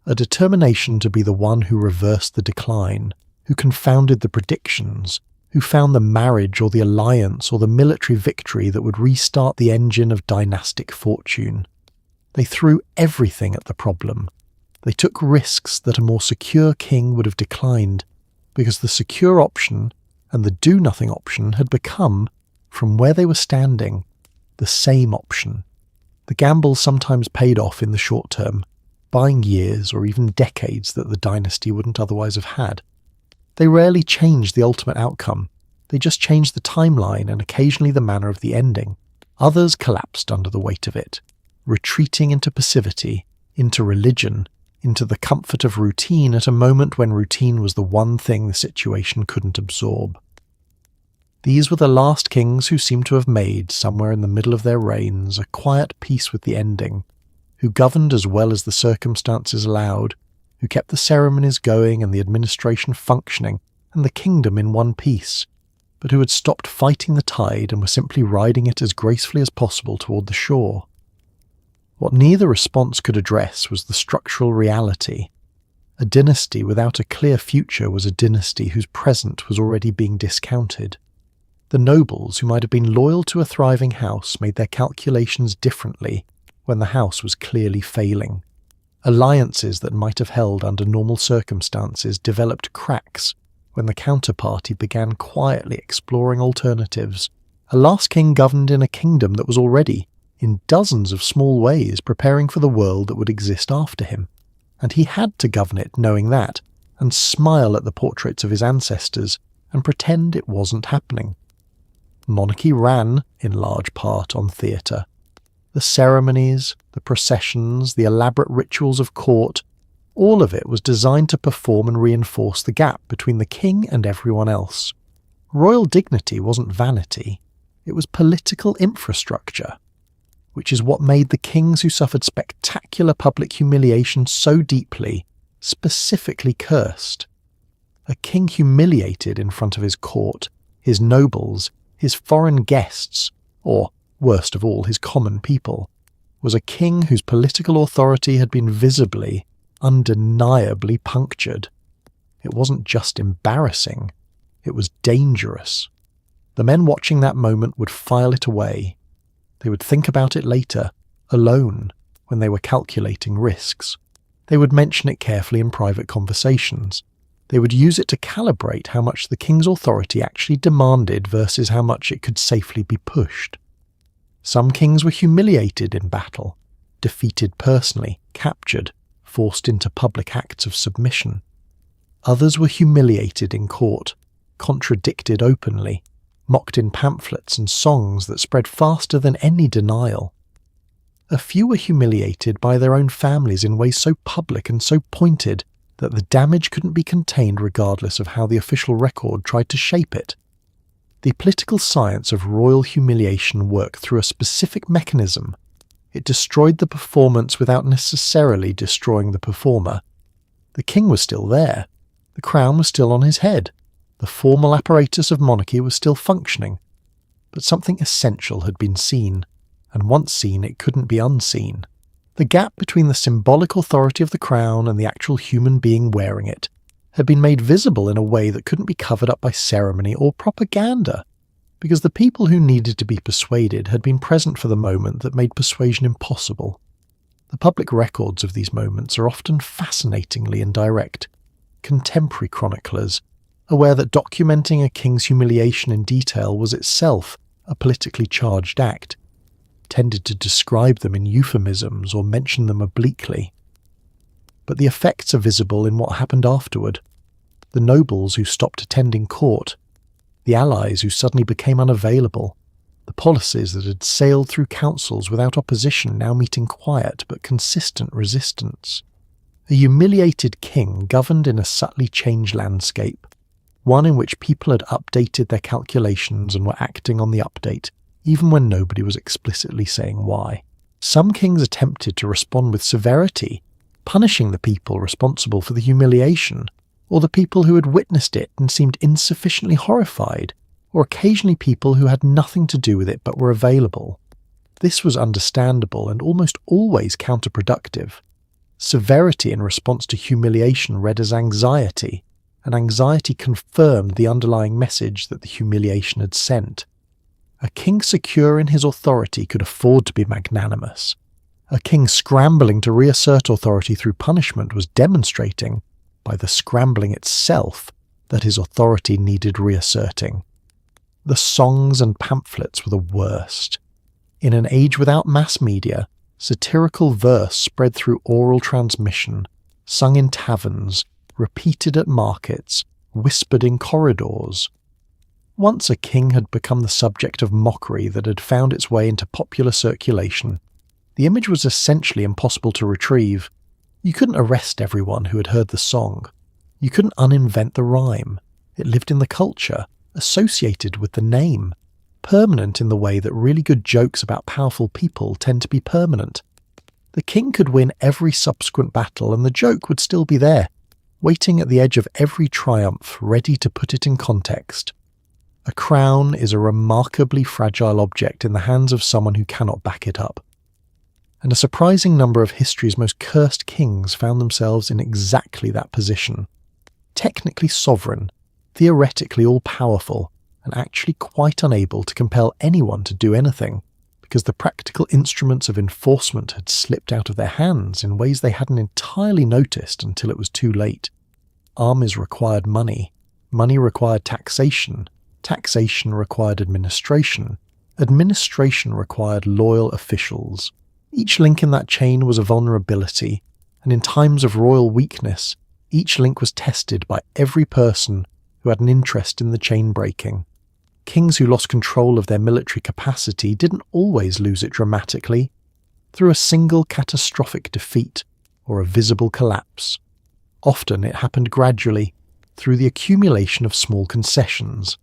a determination to be the one who reversed the decline, who confounded the predictions, who found the marriage or the alliance or the military victory that would restart the engine of dynastic fortune. They threw everything at the problem. They took risks that a more secure king would have declined, because the secure option and the do-nothing option had become, from where they were standing, the same option. The gamble sometimes paid off in the short term, buying years or even decades that the dynasty wouldn't otherwise have had. They rarely changed the ultimate outcome. They just changed the timeline and occasionally the manner of the ending. Others collapsed under the weight of it, retreating into passivity, into religion, into the comfort of routine at a moment when routine was the one thing the situation couldn't absorb. These were the last kings who seemed to have made, somewhere in the middle of their reigns, a quiet peace with the ending, who governed as well as the circumstances allowed, who kept the ceremonies going and the administration functioning and the kingdom in one piece, but who had stopped fighting the tide and were simply riding it as gracefully as possible toward the shore. What neither response could address was the structural reality. A dynasty without a clear future was a dynasty whose present was already being discounted. The nobles who might have been loyal to a thriving house made their calculations differently when the house was clearly failing. Alliances that might have held under normal circumstances developed cracks when the counterparty began quietly exploring alternatives. A last king governed in a kingdom that was already, in dozens of small ways, preparing for the world that would exist after him. And he had to govern it knowing that, and smile at the portraits of his ancestors, and pretend it wasn't happening. Monarchy ran, in large part, on theatre. The ceremonies, the processions, the elaborate rituals of court, all of it was designed to perform and reinforce the gap between the king and everyone else. Royal dignity wasn't vanity, it was political infrastructure, which is what made the kings who suffered spectacular public humiliation so deeply, specifically cursed. A king humiliated in front of his court, his nobles, his foreign guests, or, worst of all, his common people, was a king whose political authority had been visibly, undeniably punctured. It wasn't just embarrassing, it was dangerous. The men watching that moment would file it away. They would think about it later, alone, when they were calculating risks. They would mention it carefully in private conversations. They would use it to calibrate how much the king's authority actually demanded versus how much it could safely be pushed. Some kings were humiliated in battle, defeated personally, captured, forced into public acts of submission. Others were humiliated in court, contradicted openly, mocked in pamphlets and songs that spread faster than any denial. A few were humiliated by their own families in ways so public and so pointed that the damage couldn't be contained regardless of how the official record tried to shape it. The political science of royal humiliation worked through a specific mechanism. It destroyed the performance without necessarily destroying the performer. The king was still there. The crown was still on his head. The formal apparatus of monarchy was still functioning. But something essential had been seen, and once seen it couldn't be unseen. The gap between the symbolic authority of the crown and the actual human being wearing it had been made visible in a way that couldn't be covered up by ceremony or propaganda, because the people who needed to be persuaded had been present for the moment that made persuasion impossible. The public records of these moments are often fascinatingly indirect. Contemporary chroniclers, aware that documenting a king's humiliation in detail was itself a politically charged act, tended to describe them in euphemisms or mention them obliquely. But the effects are visible in what happened afterward. The nobles who stopped attending court, the allies who suddenly became unavailable, the policies that had sailed through councils without opposition now meeting quiet but consistent resistance. A humiliated king governed in a subtly changed landscape, one in which people had updated their calculations and were acting on the update, even when nobody was explicitly saying why. Some kings attempted to respond with severity, punishing the people responsible for the humiliation, or the people who had witnessed it and seemed insufficiently horrified, or occasionally people who had nothing to do with it but were available. This was understandable and almost always counterproductive. Severity in response to humiliation read as anxiety, and anxiety confirmed the underlying message that the humiliation had sent. A king secure in his authority could afford to be magnanimous. A king scrambling to reassert authority through punishment was demonstrating, by the scrambling itself, that his authority needed reasserting. The songs and pamphlets were the worst. In an age without mass media, satirical verse spread through oral transmission, sung in taverns, repeated at markets, whispered in corridors. Once a king had become the subject of mockery that had found its way into popular circulation, the image was essentially impossible to retrieve. You couldn't arrest everyone who had heard the song. You couldn't uninvent the rhyme. It lived in the culture, associated with the name, permanent in the way that really good jokes about powerful people tend to be permanent. The king could win every subsequent battle and the joke would still be there, waiting at the edge of every triumph, ready to put it in context. A crown is a remarkably fragile object in the hands of someone who cannot back it up. And a surprising number of history's most cursed kings found themselves in exactly that position. Technically sovereign, theoretically all-powerful, and actually quite unable to compel anyone to do anything, because the practical instruments of enforcement had slipped out of their hands in ways they hadn't entirely noticed until it was too late. Armies required money, money required taxation, taxation required administration, administration required loyal officials. Each link in that chain was a vulnerability, and in times of royal weakness, each link was tested by every person who had an interest in the chain breaking. Kings who lost control of their military capacity didn't always lose it dramatically, through a single catastrophic defeat or a visible collapse. Often it happened gradually, through the accumulation of small concessions.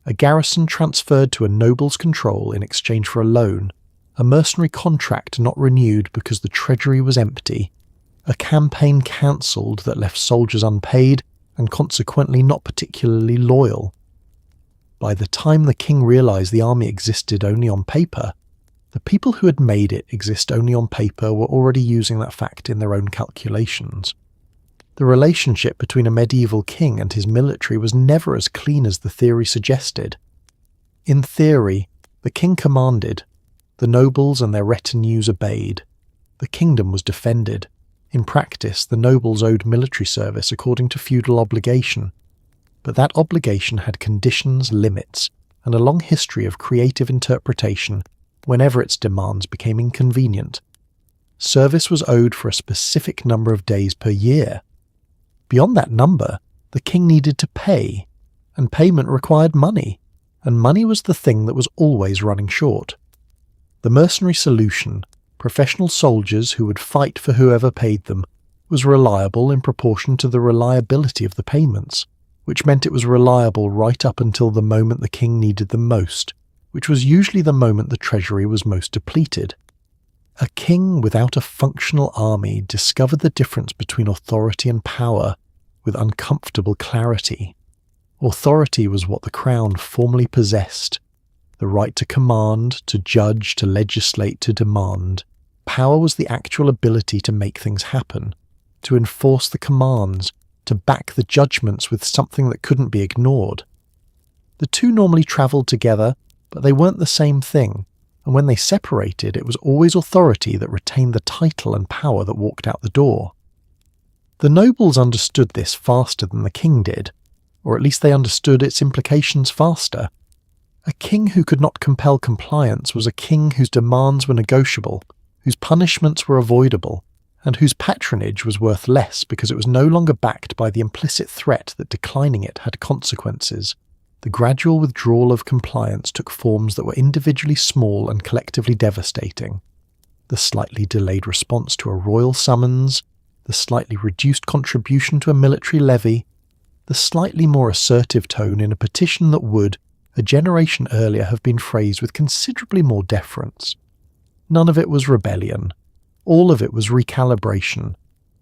A garrison transferred to a noble's control in exchange for a loan, a mercenary contract not renewed because the treasury was empty, a campaign cancelled that left soldiers unpaid and consequently not particularly loyal. By the time the king realised the army existed only on paper, the people who had made it exist only on paper were already using that fact in their own calculations. The relationship between a medieval king and his military was never as clean as the theory suggested. In theory, the king commanded, the nobles and their retinues obeyed, the kingdom was defended. In practice, the nobles owed military service according to feudal obligation, but that obligation had conditions, limits, and a long history of creative interpretation whenever its demands became inconvenient. Service was owed for a specific number of days per year. Beyond that number, the king needed to pay, and payment required money, and money was the thing that was always running short. The mercenary solution, professional soldiers who would fight for whoever paid them, was reliable in proportion to the reliability of the payments, which meant it was reliable right up until the moment the king needed them most, which was usually the moment the treasury was most depleted. A king without a functional army discovered the difference between authority and power with uncomfortable clarity. Authority was what the crown formerly possessed, the right to command, to judge, to legislate, to demand. Power was the actual ability to make things happen, to enforce the commands, to back the judgments with something that couldn't be ignored. The two normally travelled together, but they weren't the same thing, and when they separated, it was always authority that retained the title and power that walked out the door. The nobles understood this faster than the king did, or at least they understood its implications faster. A king who could not compel compliance was a king whose demands were negotiable, whose punishments were avoidable, and whose patronage was worth less because it was no longer backed by the implicit threat that declining it had consequences. The gradual withdrawal of compliance took forms that were individually small and collectively devastating. The slightly delayed response to a royal summons, the slightly reduced contribution to a military levy, the slightly more assertive tone in a petition that would, a generation earlier, have been phrased with considerably more deference. None of it was rebellion. All of it was recalibration,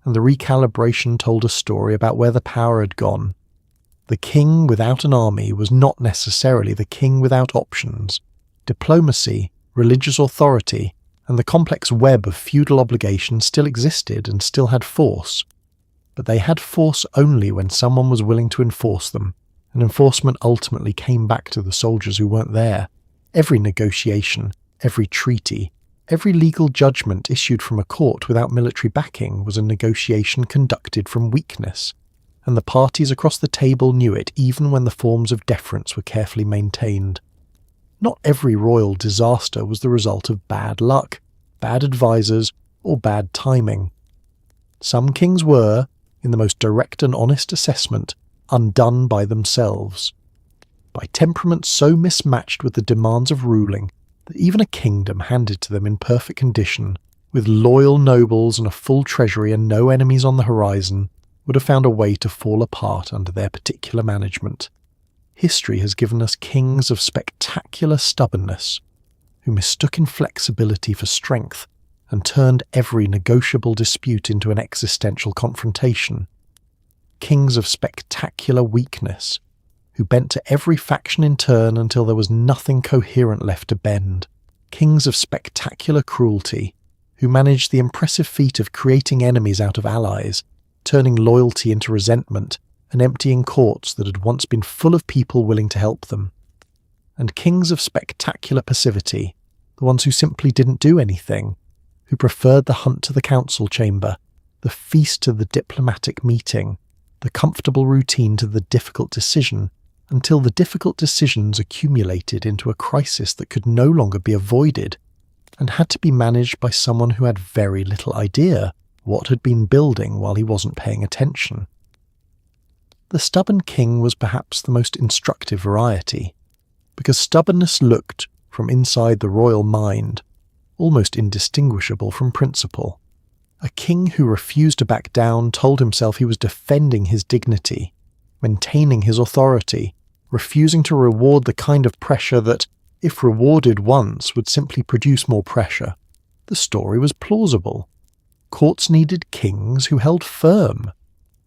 and the recalibration told a story about where the power had gone. The king without an army was not necessarily the king without options. Diplomacy, religious authority, and the complex web of feudal obligations still existed and still had force. But they had force only when someone was willing to enforce them, and enforcement ultimately came back to the soldiers who weren't there. Every negotiation, every treaty, every legal judgment issued from a court without military backing was a negotiation conducted from weakness, and the parties across the table knew it even when the forms of deference were carefully maintained. Not every royal disaster was the result of bad luck, bad advisors, or bad timing. Some kings were, in the most direct and honest assessment, undone by themselves, by temperaments so mismatched with the demands of ruling that even a kingdom handed to them in perfect condition, with loyal nobles and a full treasury and no enemies on the horizon, would have found a way to fall apart under their particular management. History has given us kings of spectacular stubbornness, who mistook inflexibility for strength and turned every negotiable dispute into an existential confrontation. Kings of spectacular weakness, who bent to every faction in turn until there was nothing coherent left to bend. Kings of spectacular cruelty, who managed the impressive feat of creating enemies out of allies, turning loyalty into resentment, and emptying courts that had once been full of people willing to help them. And kings of spectacular passivity, the ones who simply didn't do anything, who preferred the hunt to the council chamber, the feast to the diplomatic meeting, the comfortable routine to the difficult decision, until the difficult decisions accumulated into a crisis that could no longer be avoided, and had to be managed by someone who had very little idea what had been building while he wasn't paying attention. The stubborn king was perhaps the most instructive variety, because stubbornness looked, from inside the royal mind, almost indistinguishable from principle. A king who refused to back down told himself he was defending his dignity, maintaining his authority, refusing to reward the kind of pressure that, if rewarded once, would simply produce more pressure. The story was plausible. Courts needed kings who held firm.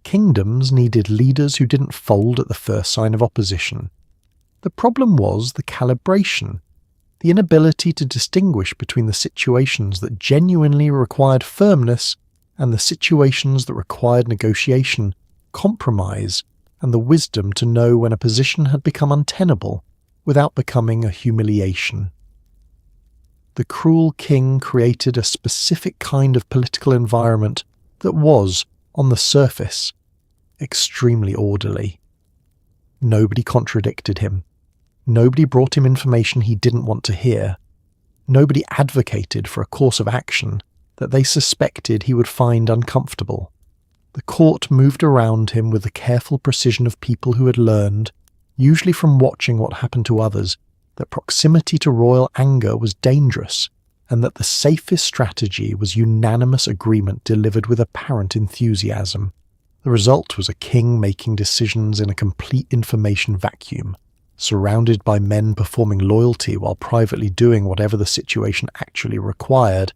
Kingdoms needed leaders who didn't fold at the first sign of opposition. The problem was the calibration, the inability to distinguish between the situations that genuinely required firmness and the situations that required negotiation, compromise, and the wisdom to know when a position had become untenable without becoming a humiliation. The cruel king created a specific kind of political environment that was, on the surface, extremely orderly. Nobody contradicted him. Nobody brought him information he didn't want to hear. Nobody advocated for a course of action that they suspected he would find uncomfortable. The court moved around him with the careful precision of people who had learned, usually from watching what happened to others, that proximity to royal anger was dangerous, and that the safest strategy was unanimous agreement delivered with apparent enthusiasm. The result was a king making decisions in a complete information vacuum, surrounded by men performing loyalty while privately doing whatever the situation actually required,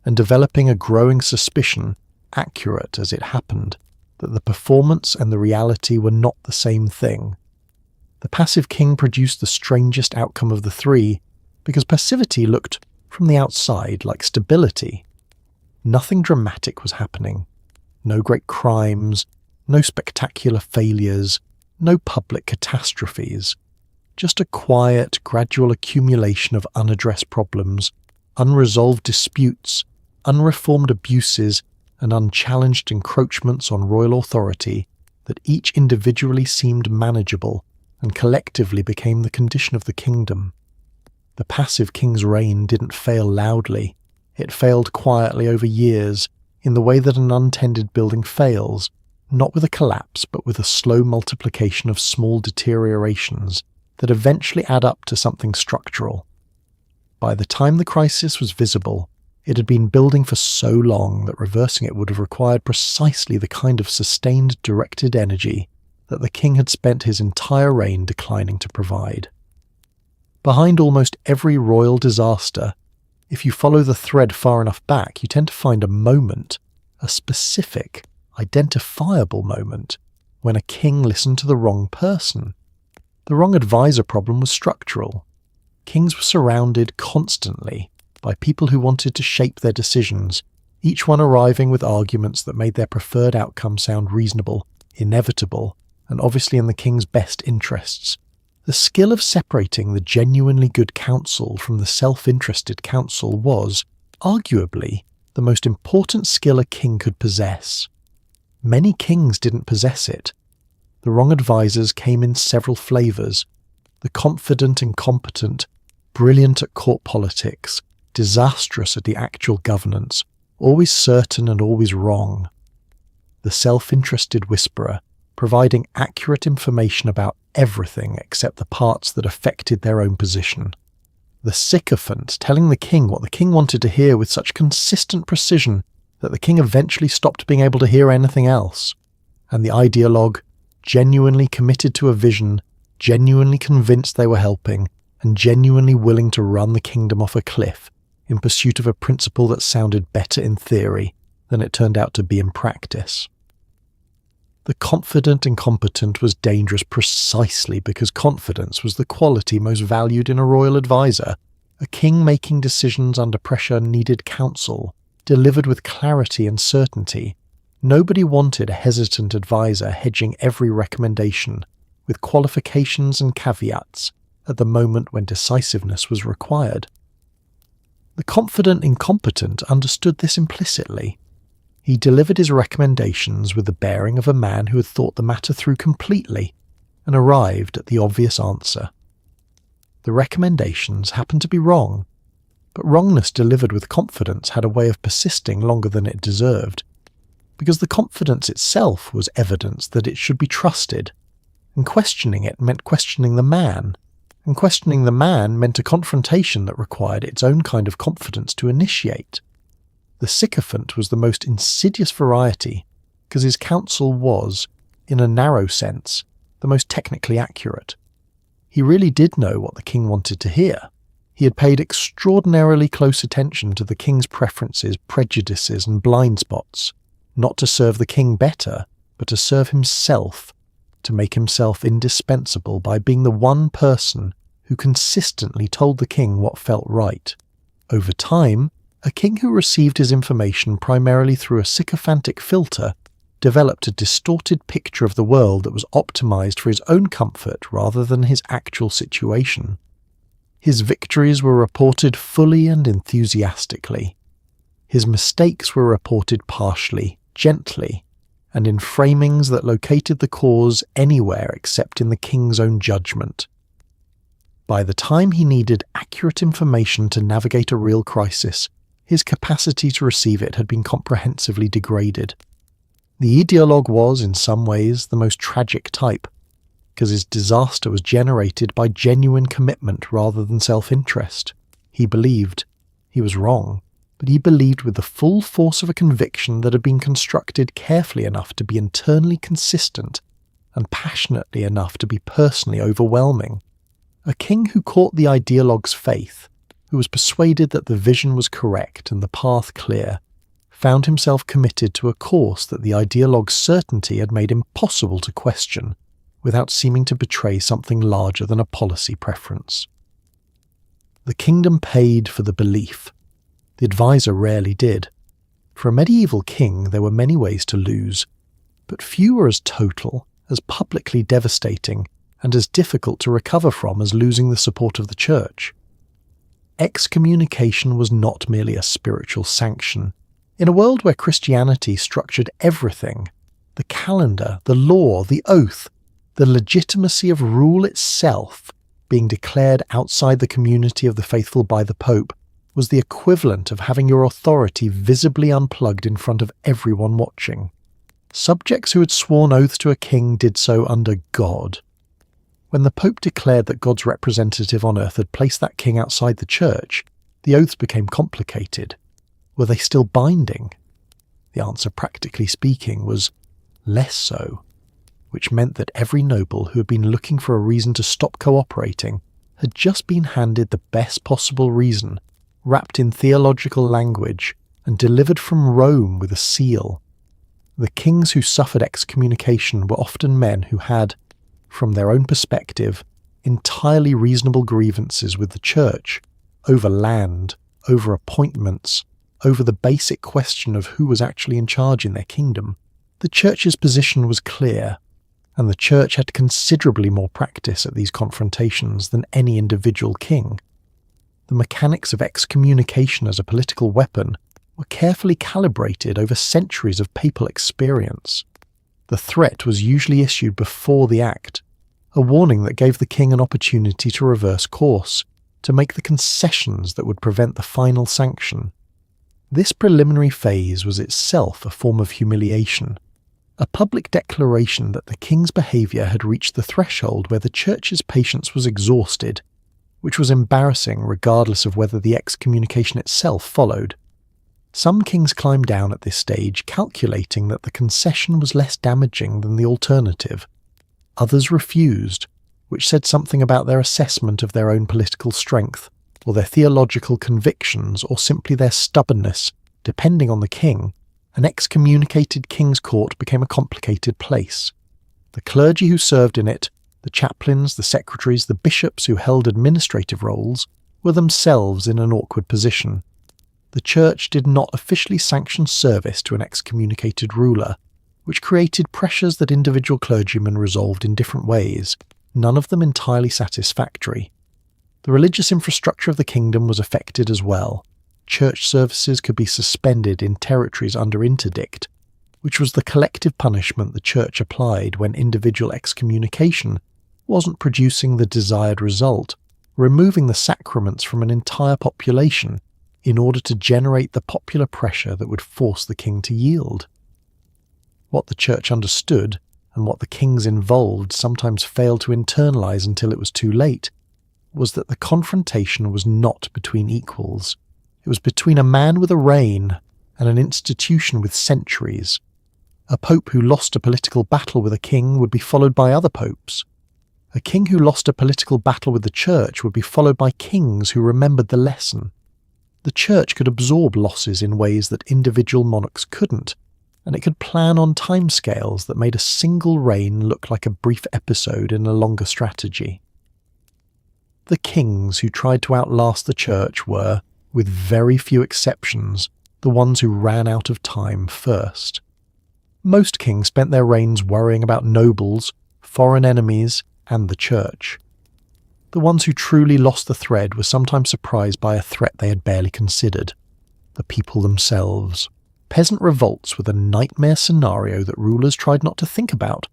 and developing a growing suspicion, accurate as it happened, that the performance and the reality were not the same thing. The passive king produced the strangest outcome of the three, because passivity looked, from the outside, like stability. Nothing dramatic was happening. No great crimes, no spectacular failures, no public catastrophes. Just a quiet, gradual accumulation of unaddressed problems, unresolved disputes, unreformed abuses, and unchallenged encroachments on royal authority that each individually seemed manageable and collectively became the condition of the kingdom. The passive king's reign didn't fail loudly. It failed quietly over years, in the way that an untended building fails, not with a collapse but with a slow multiplication of small deteriorations that eventually add up to something structural. By the time the crisis was visible, it had been building for so long that reversing it would have required precisely the kind of sustained directed energy that the king had spent his entire reign declining to provide. Behind almost every royal disaster, if you follow the thread far enough back, you tend to find a moment, a specific, identifiable moment, when a king listened to the wrong person. The wrong advisor problem was structural. Kings were surrounded constantly by people who wanted to shape their decisions, each one arriving with arguments that made their preferred outcome sound reasonable, inevitable, and obviously in the king's best interests. The skill of separating the genuinely good counsel from the self-interested counsel was, arguably, the most important skill a king could possess. Many kings didn't possess it. The wrong advisors came in several flavours. The confident incompetent, brilliant at court politics, disastrous at the actual governance, always certain and always wrong. The self-interested whisperer, providing accurate information about everything except the parts that affected their own position. The sycophant, telling the king what the king wanted to hear with such consistent precision that the king eventually stopped being able to hear anything else. And the ideologue, genuinely committed to a vision, genuinely convinced they were helping, and genuinely willing to run the kingdom off a cliff in pursuit of a principle that sounded better in theory than it turned out to be in practice. The confident incompetent was dangerous precisely because confidence was the quality most valued in a royal advisor. A king making decisions under pressure needed counsel, delivered with clarity and certainty. Nobody wanted a hesitant advisor hedging every recommendation, with qualifications and caveats, at the moment when decisiveness was required. The confident incompetent understood this implicitly. He delivered his recommendations with the bearing of a man who had thought the matter through completely and arrived at the obvious answer. The recommendations happened to be wrong, but wrongness delivered with confidence had a way of persisting longer than it deserved, because the confidence itself was evidence that it should be trusted, and questioning it meant questioning the man, and questioning the man meant a confrontation that required its own kind of confidence to initiate. The sycophant was the most insidious variety, because his counsel was, in a narrow sense, the most technically accurate. He really did know what the king wanted to hear. He had paid extraordinarily close attention to the king's preferences, prejudices, and blind spots, not to serve the king better, but to serve himself, to make himself indispensable by being the one person who consistently told the king what felt right. Over time, a king who received his information primarily through a sycophantic filter developed a distorted picture of the world that was optimized for his own comfort rather than his actual situation. His victories were reported fully and enthusiastically. His mistakes were reported partially, gently, and in framings that located the cause anywhere except in the king's own judgment. By the time he needed accurate information to navigate a real crisis, his capacity to receive it had been comprehensively degraded. The ideologue was, in some ways, the most tragic type, because his disaster was generated by genuine commitment rather than self-interest. He believed. He was wrong, but he believed with the full force of a conviction that had been constructed carefully enough to be internally consistent and passionately enough to be personally overwhelming. A king who caught the ideologue's faith, who was persuaded that the vision was correct and the path clear, found himself committed to a course that the ideologue's certainty had made impossible to question without seeming to betray something larger than a policy preference. The kingdom paid for the belief. The advisor rarely did. For a medieval king, there were many ways to lose, but few were as total, as publicly devastating, and as difficult to recover from as losing the support of the church. Excommunication was not merely a spiritual sanction. In a world where Christianity structured everything, the calendar, the law, the oath, the legitimacy of rule itself being declared outside the community of the faithful by the Pope was the equivalent of having your authority visibly unplugged in front of everyone watching. Subjects who had sworn oaths to a king did so under God. When the Pope declared that God's representative on earth had placed that king outside the church, the oaths became complicated. Were they still binding? The answer, practically speaking, was less so, which meant that every noble who had been looking for a reason to stop cooperating had just been handed the best possible reason, wrapped in theological language and delivered from Rome with a seal. The kings who suffered excommunication were often men who had, from their own perspective, entirely reasonable grievances with the church, over land, over appointments, over the basic question of who was actually in charge in their kingdom. The church's position was clear, and the church had considerably more practice at these confrontations than any individual king. The mechanics of excommunication as a political weapon were carefully calibrated over centuries of papal experience. The threat was usually issued before the act, a warning that gave the king an opportunity to reverse course, to make the concessions that would prevent the final sanction. This preliminary phase was itself a form of humiliation, a public declaration that the king's behaviour had reached the threshold where the church's patience was exhausted, which was embarrassing regardless of whether the excommunication itself followed. Some kings climbed down at this stage, calculating that the concession was less damaging than the alternative. Others refused, which said something about their assessment of their own political strength, or their theological convictions, or simply their stubbornness. Depending on the king, an excommunicated king's court became a complicated place. The clergy who served in it, the chaplains, the secretaries, the bishops who held administrative roles, were themselves in an awkward position. The church did not officially sanction service to an excommunicated ruler, which created pressures that individual clergymen resolved in different ways, none of them entirely satisfactory. The religious infrastructure of the kingdom was affected as well. Church services could be suspended in territories under interdict, which was the collective punishment the church applied when individual excommunication wasn't producing the desired result, removing the sacraments from an entire population in order to generate the popular pressure that would force the king to yield. What the church understood, and what the kings involved sometimes failed to internalize until it was too late, was that the confrontation was not between equals. It was between a man with a reign and an institution with centuries. A pope who lost a political battle with a king would be followed by other popes. A king who lost a political battle with the church would be followed by kings who remembered the lesson. The church could absorb losses in ways that individual monarchs couldn't, and it could plan on timescales that made a single reign look like a brief episode in a longer strategy. The kings who tried to outlast the church were, with very few exceptions, the ones who ran out of time first. Most kings spent their reigns worrying about nobles, foreign enemies, and the church. The ones who truly lost the thread were sometimes surprised by a threat they had barely considered: the people themselves. Peasant revolts were the nightmare scenario that rulers tried not to think about.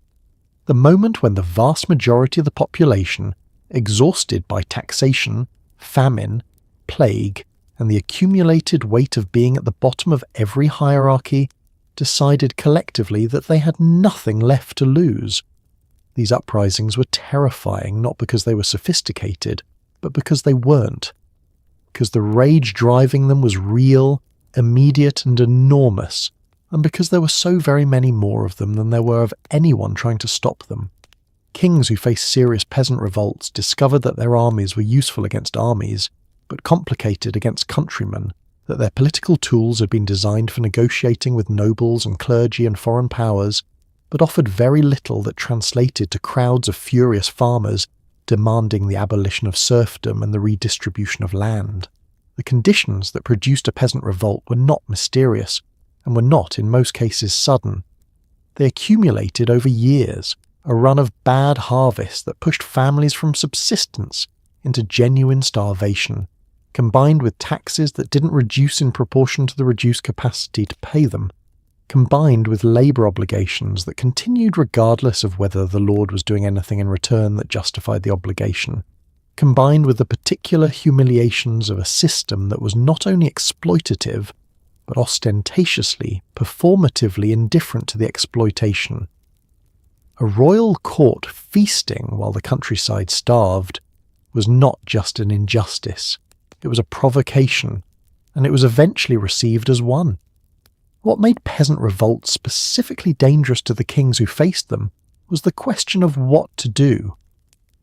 The moment when the vast majority of the population, exhausted by taxation, famine, plague, and the accumulated weight of being at the bottom of every hierarchy, decided collectively that they had nothing left to lose. These uprisings were terrifying not because they were sophisticated, but because they weren't. Because the rage driving them was real, immediate and enormous, and because there were so very many more of them than there were of anyone trying to stop them. Kings who faced serious peasant revolts discovered that their armies were useful against armies, but complicated against countrymen, that their political tools had been designed for negotiating with nobles and clergy and foreign powers, but offered very little that translated to crowds of furious farmers demanding the abolition of serfdom and the redistribution of land. The conditions that produced a peasant revolt were not mysterious, and were not, in most cases, sudden. They accumulated over years, a run of bad harvests that pushed families from subsistence into genuine starvation, combined with taxes that didn't reduce in proportion to the reduced capacity to pay them, combined with labour obligations that continued regardless of whether the lord was doing anything in return that justified the obligation, combined with the particular humiliations of a system that was not only exploitative, but ostentatiously, performatively indifferent to the exploitation. A royal court feasting while the countryside starved was not just an injustice, it was a provocation, and it was eventually received as one. What made peasant revolts specifically dangerous to the kings who faced them was the question of what to do.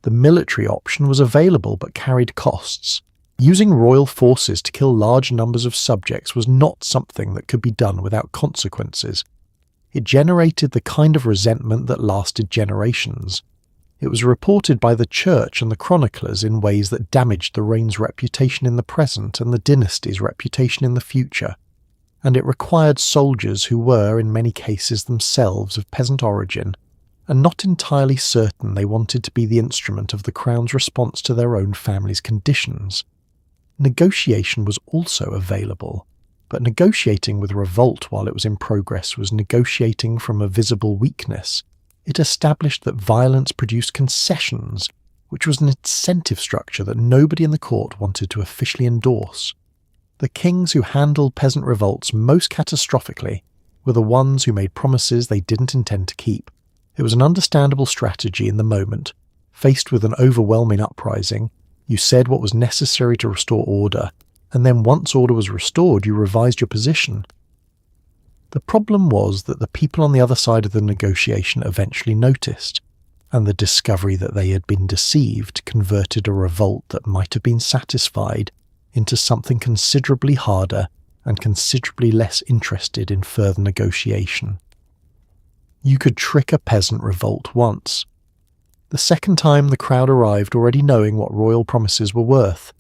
The military option was available but carried costs. Using royal forces to kill large numbers of subjects was not something that could be done without consequences. It generated the kind of resentment that lasted generations. It was reported by the church and the chroniclers in ways that damaged the reign's reputation in the present and the dynasty's reputation in the future. And it required soldiers who were, in many cases, themselves of peasant origin, and not entirely certain they wanted to be the instrument of the crown's response to their own family's conditions. Negotiation was also available, but negotiating with revolt while it was in progress was negotiating from a visible weakness. It established that violence produced concessions, which was an incentive structure that nobody in the court wanted to officially endorse. The kings who handled peasant revolts most catastrophically were the ones who made promises they didn't intend to keep. It was an understandable strategy in the moment. Faced with an overwhelming uprising, you said what was necessary to restore order, and then once order was restored, you revised your position. The problem was that the people on the other side of the negotiation eventually noticed, and the discovery that they had been deceived converted a revolt that might have been satisfied into something considerably harder and considerably less interested in further negotiation. You could trick a peasant revolt once. The second time the crowd arrived already knowing what royal promises were worth.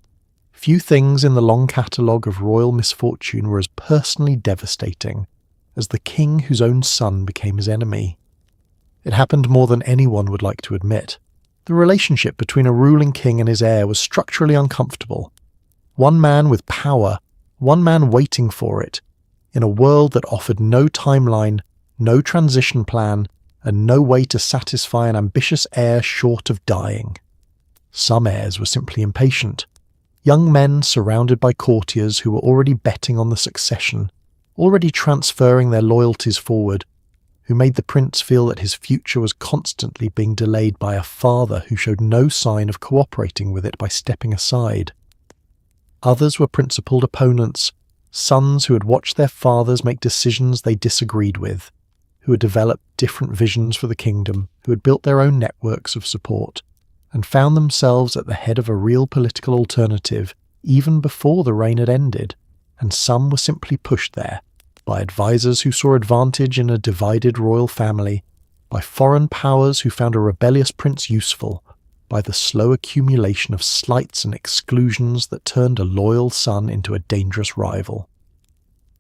Few things in the long catalogue of royal misfortune were as personally devastating as the king whose own son became his enemy. It happened more than anyone would like to admit. The relationship between a ruling king and his heir was structurally uncomfortable. One man with power, one man waiting for it, in a world that offered no timeline, no transition plan, and no way to satisfy an ambitious heir short of dying. Some heirs were simply impatient. Young men surrounded by courtiers who were already betting on the succession, already transferring their loyalties forward, who made the prince feel that his future was constantly being delayed by a father who showed no sign of cooperating with it by stepping aside. Others were principled opponents, sons who had watched their fathers make decisions they disagreed with, who had developed different visions for the kingdom, who had built their own networks of support, and found themselves at the head of a real political alternative even before the reign had ended, and some were simply pushed there, by advisors who saw advantage in a divided royal family, by foreign powers who found a rebellious prince useful, by the slow accumulation of slights and exclusions that turned a loyal son into a dangerous rival.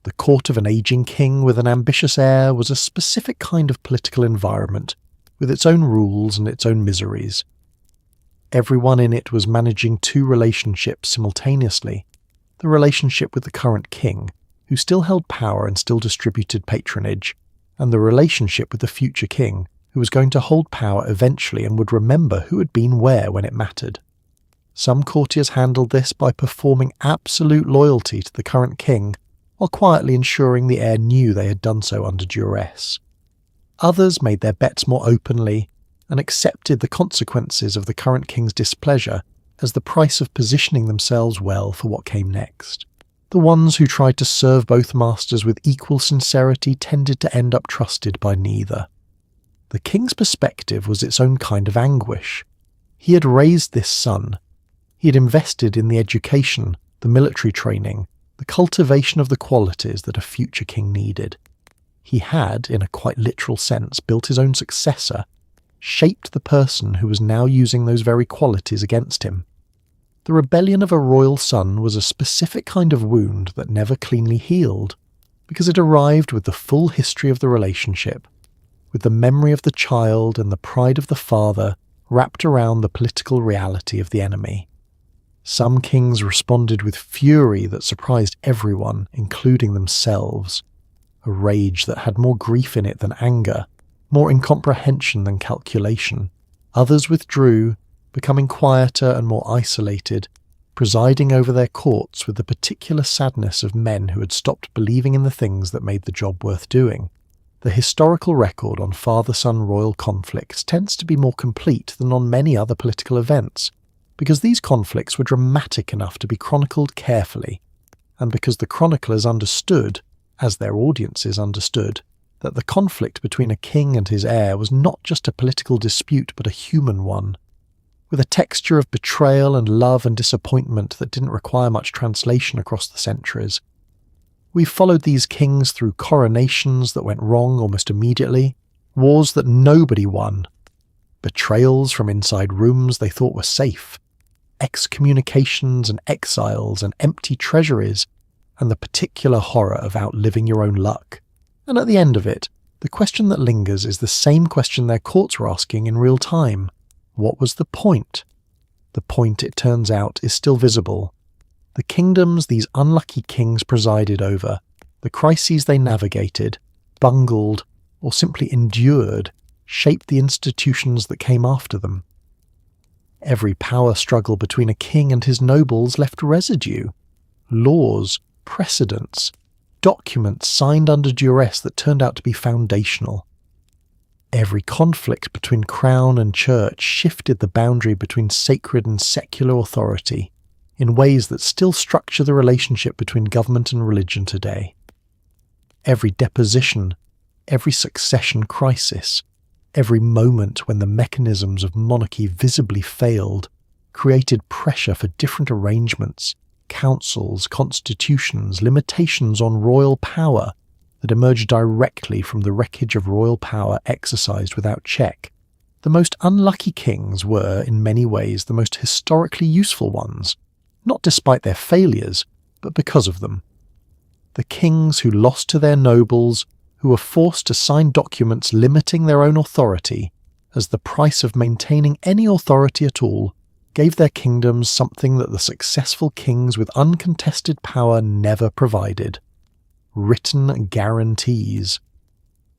The court of an aging king with an ambitious heir was a specific kind of political environment, with its own rules and its own miseries. Everyone in it was managing two relationships simultaneously: the relationship with the current king, who still held power and still distributed patronage, and the relationship with the future king, who was going to hold power eventually and would remember who had been where when it mattered. Some courtiers handled this by performing absolute loyalty to the current king, while quietly ensuring the heir knew they had done so under duress. Others made their bets more openly and accepted the consequences of the current king's displeasure as the price of positioning themselves well for what came next. The ones who tried to serve both masters with equal sincerity tended to end up trusted by neither. The king's perspective was its own kind of anguish. He had raised this son. He had invested in the education, the military training, the cultivation of the qualities that a future king needed. He had, in a quite literal sense, built his own successor, shaped the person who was now using those very qualities against him. The rebellion of a royal son was a specific kind of wound that never cleanly healed, because it arrived with the full history of the relationship, with the memory of the child and the pride of the father wrapped around the political reality of the enemy. Some kings responded with fury that surprised everyone, including themselves, a rage that had more grief in it than anger, more incomprehension than calculation. Others withdrew, becoming quieter and more isolated, presiding over their courts with the particular sadness of men who had stopped believing in the things that made the job worth doing. The historical record on father-son royal conflicts tends to be more complete than on many other political events, because these conflicts were dramatic enough to be chronicled carefully, and because the chroniclers understood, as their audiences understood, that the conflict between a king and his heir was not just a political dispute but a human one, with a texture of betrayal and love and disappointment that didn't require much translation across the centuries. We've followed these kings through coronations that went wrong almost immediately, wars that nobody won, betrayals from inside rooms they thought were safe, excommunications and exiles and empty treasuries, and the particular horror of outliving your own luck. And at the end of it, the question that lingers is the same question their courts were asking in real time. What was the point? The point, it turns out, is still visible. The kingdoms these unlucky kings presided over, the crises they navigated, bungled, or simply endured, shaped the institutions that came after them. Every power struggle between a king and his nobles left residue. Laws, precedents, documents signed under duress that turned out to be foundational. Every conflict between crown and church shifted the boundary between sacred and secular authority in ways that still structure the relationship between government and religion today. Every deposition, every succession crisis, every moment when the mechanisms of monarchy visibly failed, created pressure for different arrangements, councils, constitutions, limitations on royal power that emerged directly from the wreckage of royal power exercised without check. The most unlucky kings were, in many ways, the most historically useful ones, not despite their failures, but because of them. The kings who lost to their nobles, who were forced to sign documents limiting their own authority as the price of maintaining any authority at all, gave their kingdoms something that the successful kings with uncontested power never provided: written guarantees.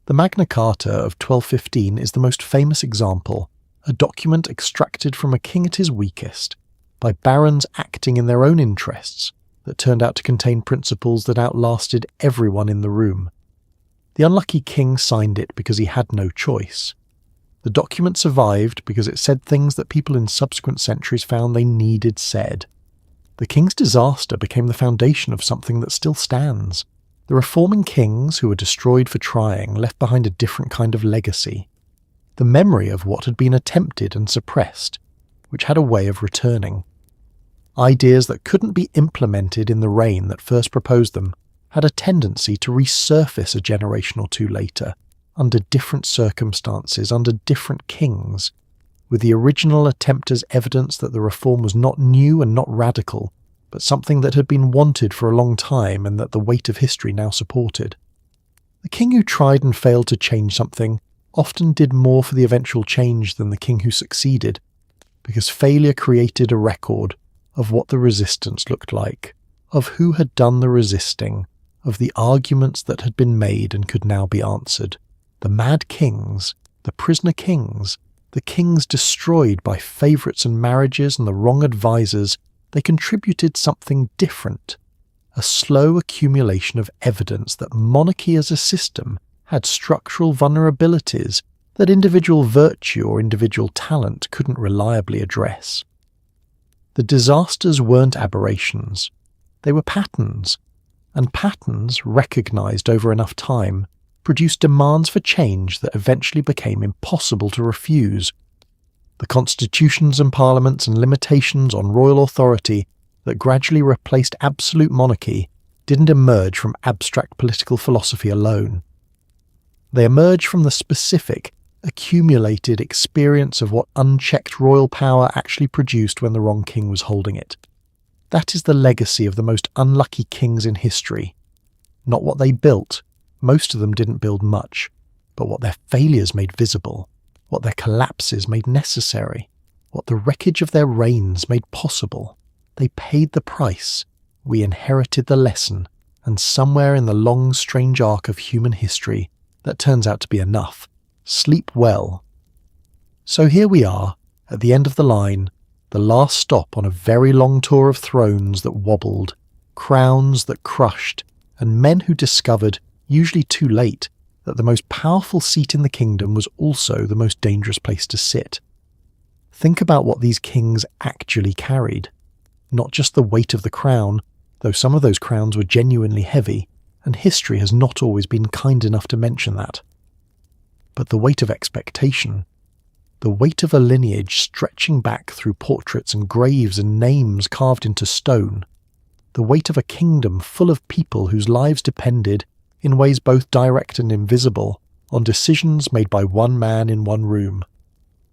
The Magna Carta of 1215 is the most famous example, a document extracted from a king at his weakest, by barons acting in their own interests, that turned out to contain principles that outlasted everyone in the room. The unlucky king signed it because he had no choice. The document survived because it said things that people in subsequent centuries found they needed said. The king's disaster became the foundation of something that still stands. The reforming kings who were destroyed for trying left behind a different kind of legacy. The memory of what had been attempted and suppressed, which had a way of returning. Ideas that couldn't be implemented in the reign that first proposed them had a tendency to resurface a generation or two later, under different circumstances, under different kings, with the original attempt as evidence that the reform was not new and not radical, but something that had been wanted for a long time and that the weight of history now supported. The king who tried and failed to change something often did more for the eventual change than the king who succeeded, because failure created a record of what the resistance looked like, of who had done the resisting, of the arguments that had been made and could now be answered. The mad kings, the prisoner kings, the kings destroyed by favourites and marriages and the wrong advisers, they contributed something different, a slow accumulation of evidence that monarchy as a system had structural vulnerabilities that individual virtue or individual talent couldn't reliably address. The disasters weren't aberrations, they were patterns, and patterns, recognised over enough time, produced demands for change that eventually became impossible to refuse. The constitutions and parliaments and limitations on royal authority that gradually replaced absolute monarchy didn't emerge from abstract political philosophy alone. They emerged from the specific, accumulated experience of what unchecked royal power actually produced when the wrong king was holding it. That is the legacy of the most unlucky kings in history. Not what they built, most of them didn't build much, but what their failures made visible, what their collapses made necessary, what the wreckage of their reigns made possible. They paid the price, we inherited the lesson, and somewhere in the long, strange arc of human history, that turns out to be enough. Sleep well. So here we are, at the end of the line, the last stop on a very long tour of thrones that wobbled, crowns that crushed, and men who discovered, usually too late, that the most powerful seat in the kingdom was also the most dangerous place to sit. Think about what these kings actually carried. Not just the weight of the crown, though some of those crowns were genuinely heavy, and history has not always been kind enough to mention that. But the weight of expectation, the weight of a lineage stretching back through portraits and graves and names carved into stone, the weight of a kingdom full of people whose lives depended, in ways both direct and invisible, on decisions made by one man in one room.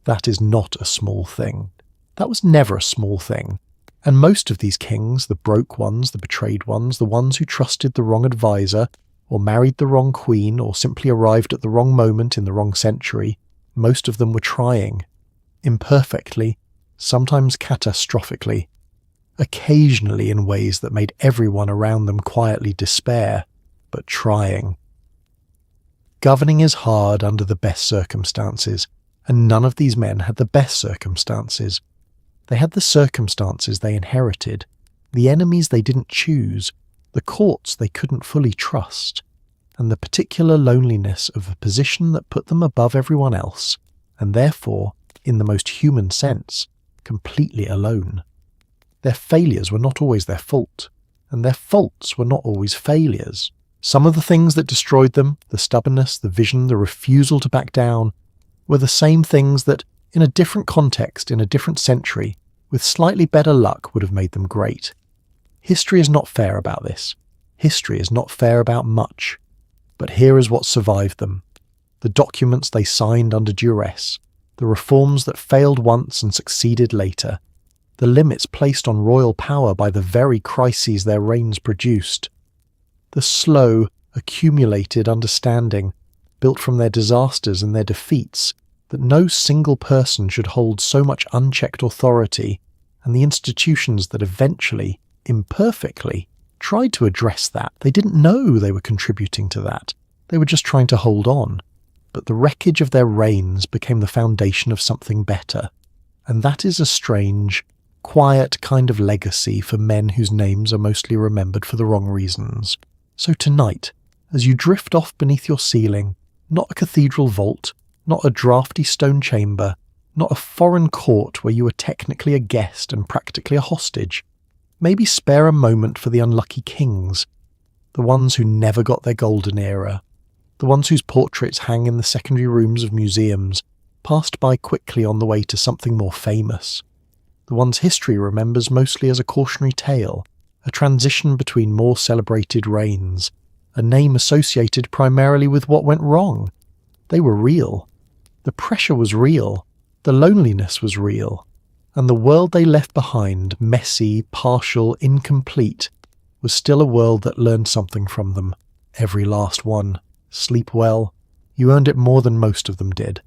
That is not a small thing. That was never a small thing. And most of these kings, the broke ones, the betrayed ones, the ones who trusted the wrong advisor, or married the wrong queen, or simply arrived at the wrong moment in the wrong century, most of them were trying. Imperfectly, sometimes catastrophically, occasionally in ways that made everyone around them quietly despair, but trying. Governing is hard under the best circumstances, and none of these men had the best circumstances. They had the circumstances they inherited, the enemies they didn't choose, the courts they couldn't fully trust, and the particular loneliness of a position that put them above everyone else, and therefore, in the most human sense, completely alone. Their failures were not always their fault, and their faults were not always failures. Some of the things that destroyed them, the stubbornness, the vision, the refusal to back down, were the same things that, in a different context, in a different century, with slightly better luck would have made them great. History is not fair about this. History is not fair about much. But here is what survived them. The documents they signed under duress, the reforms that failed once and succeeded later, the limits placed on royal power by the very crises their reigns produced, the slow, accumulated understanding, built from their disasters and their defeats, that no single person should hold so much unchecked authority, and the institutions that eventually, imperfectly, tried to address that. They didn't know they were contributing to that. They were just trying to hold on. But the wreckage of their reigns became the foundation of something better. And that is a strange, quiet kind of legacy for men whose names are mostly remembered for the wrong reasons. So tonight, as you drift off beneath your ceiling, not a cathedral vault, not a drafty stone chamber, not a foreign court where you are technically a guest and practically a hostage, maybe spare a moment for the unlucky kings, the ones who never got their golden era, the ones whose portraits hang in the secondary rooms of museums, passed by quickly on the way to something more famous, the ones history remembers mostly as a cautionary tale, a transition between more celebrated reigns, a name associated primarily with what went wrong. They were real. The pressure was real. The loneliness was real. And the world they left behind, messy, partial, incomplete, was still a world that learned something from them. Every last one. Sleep well. You earned it more than most of them did.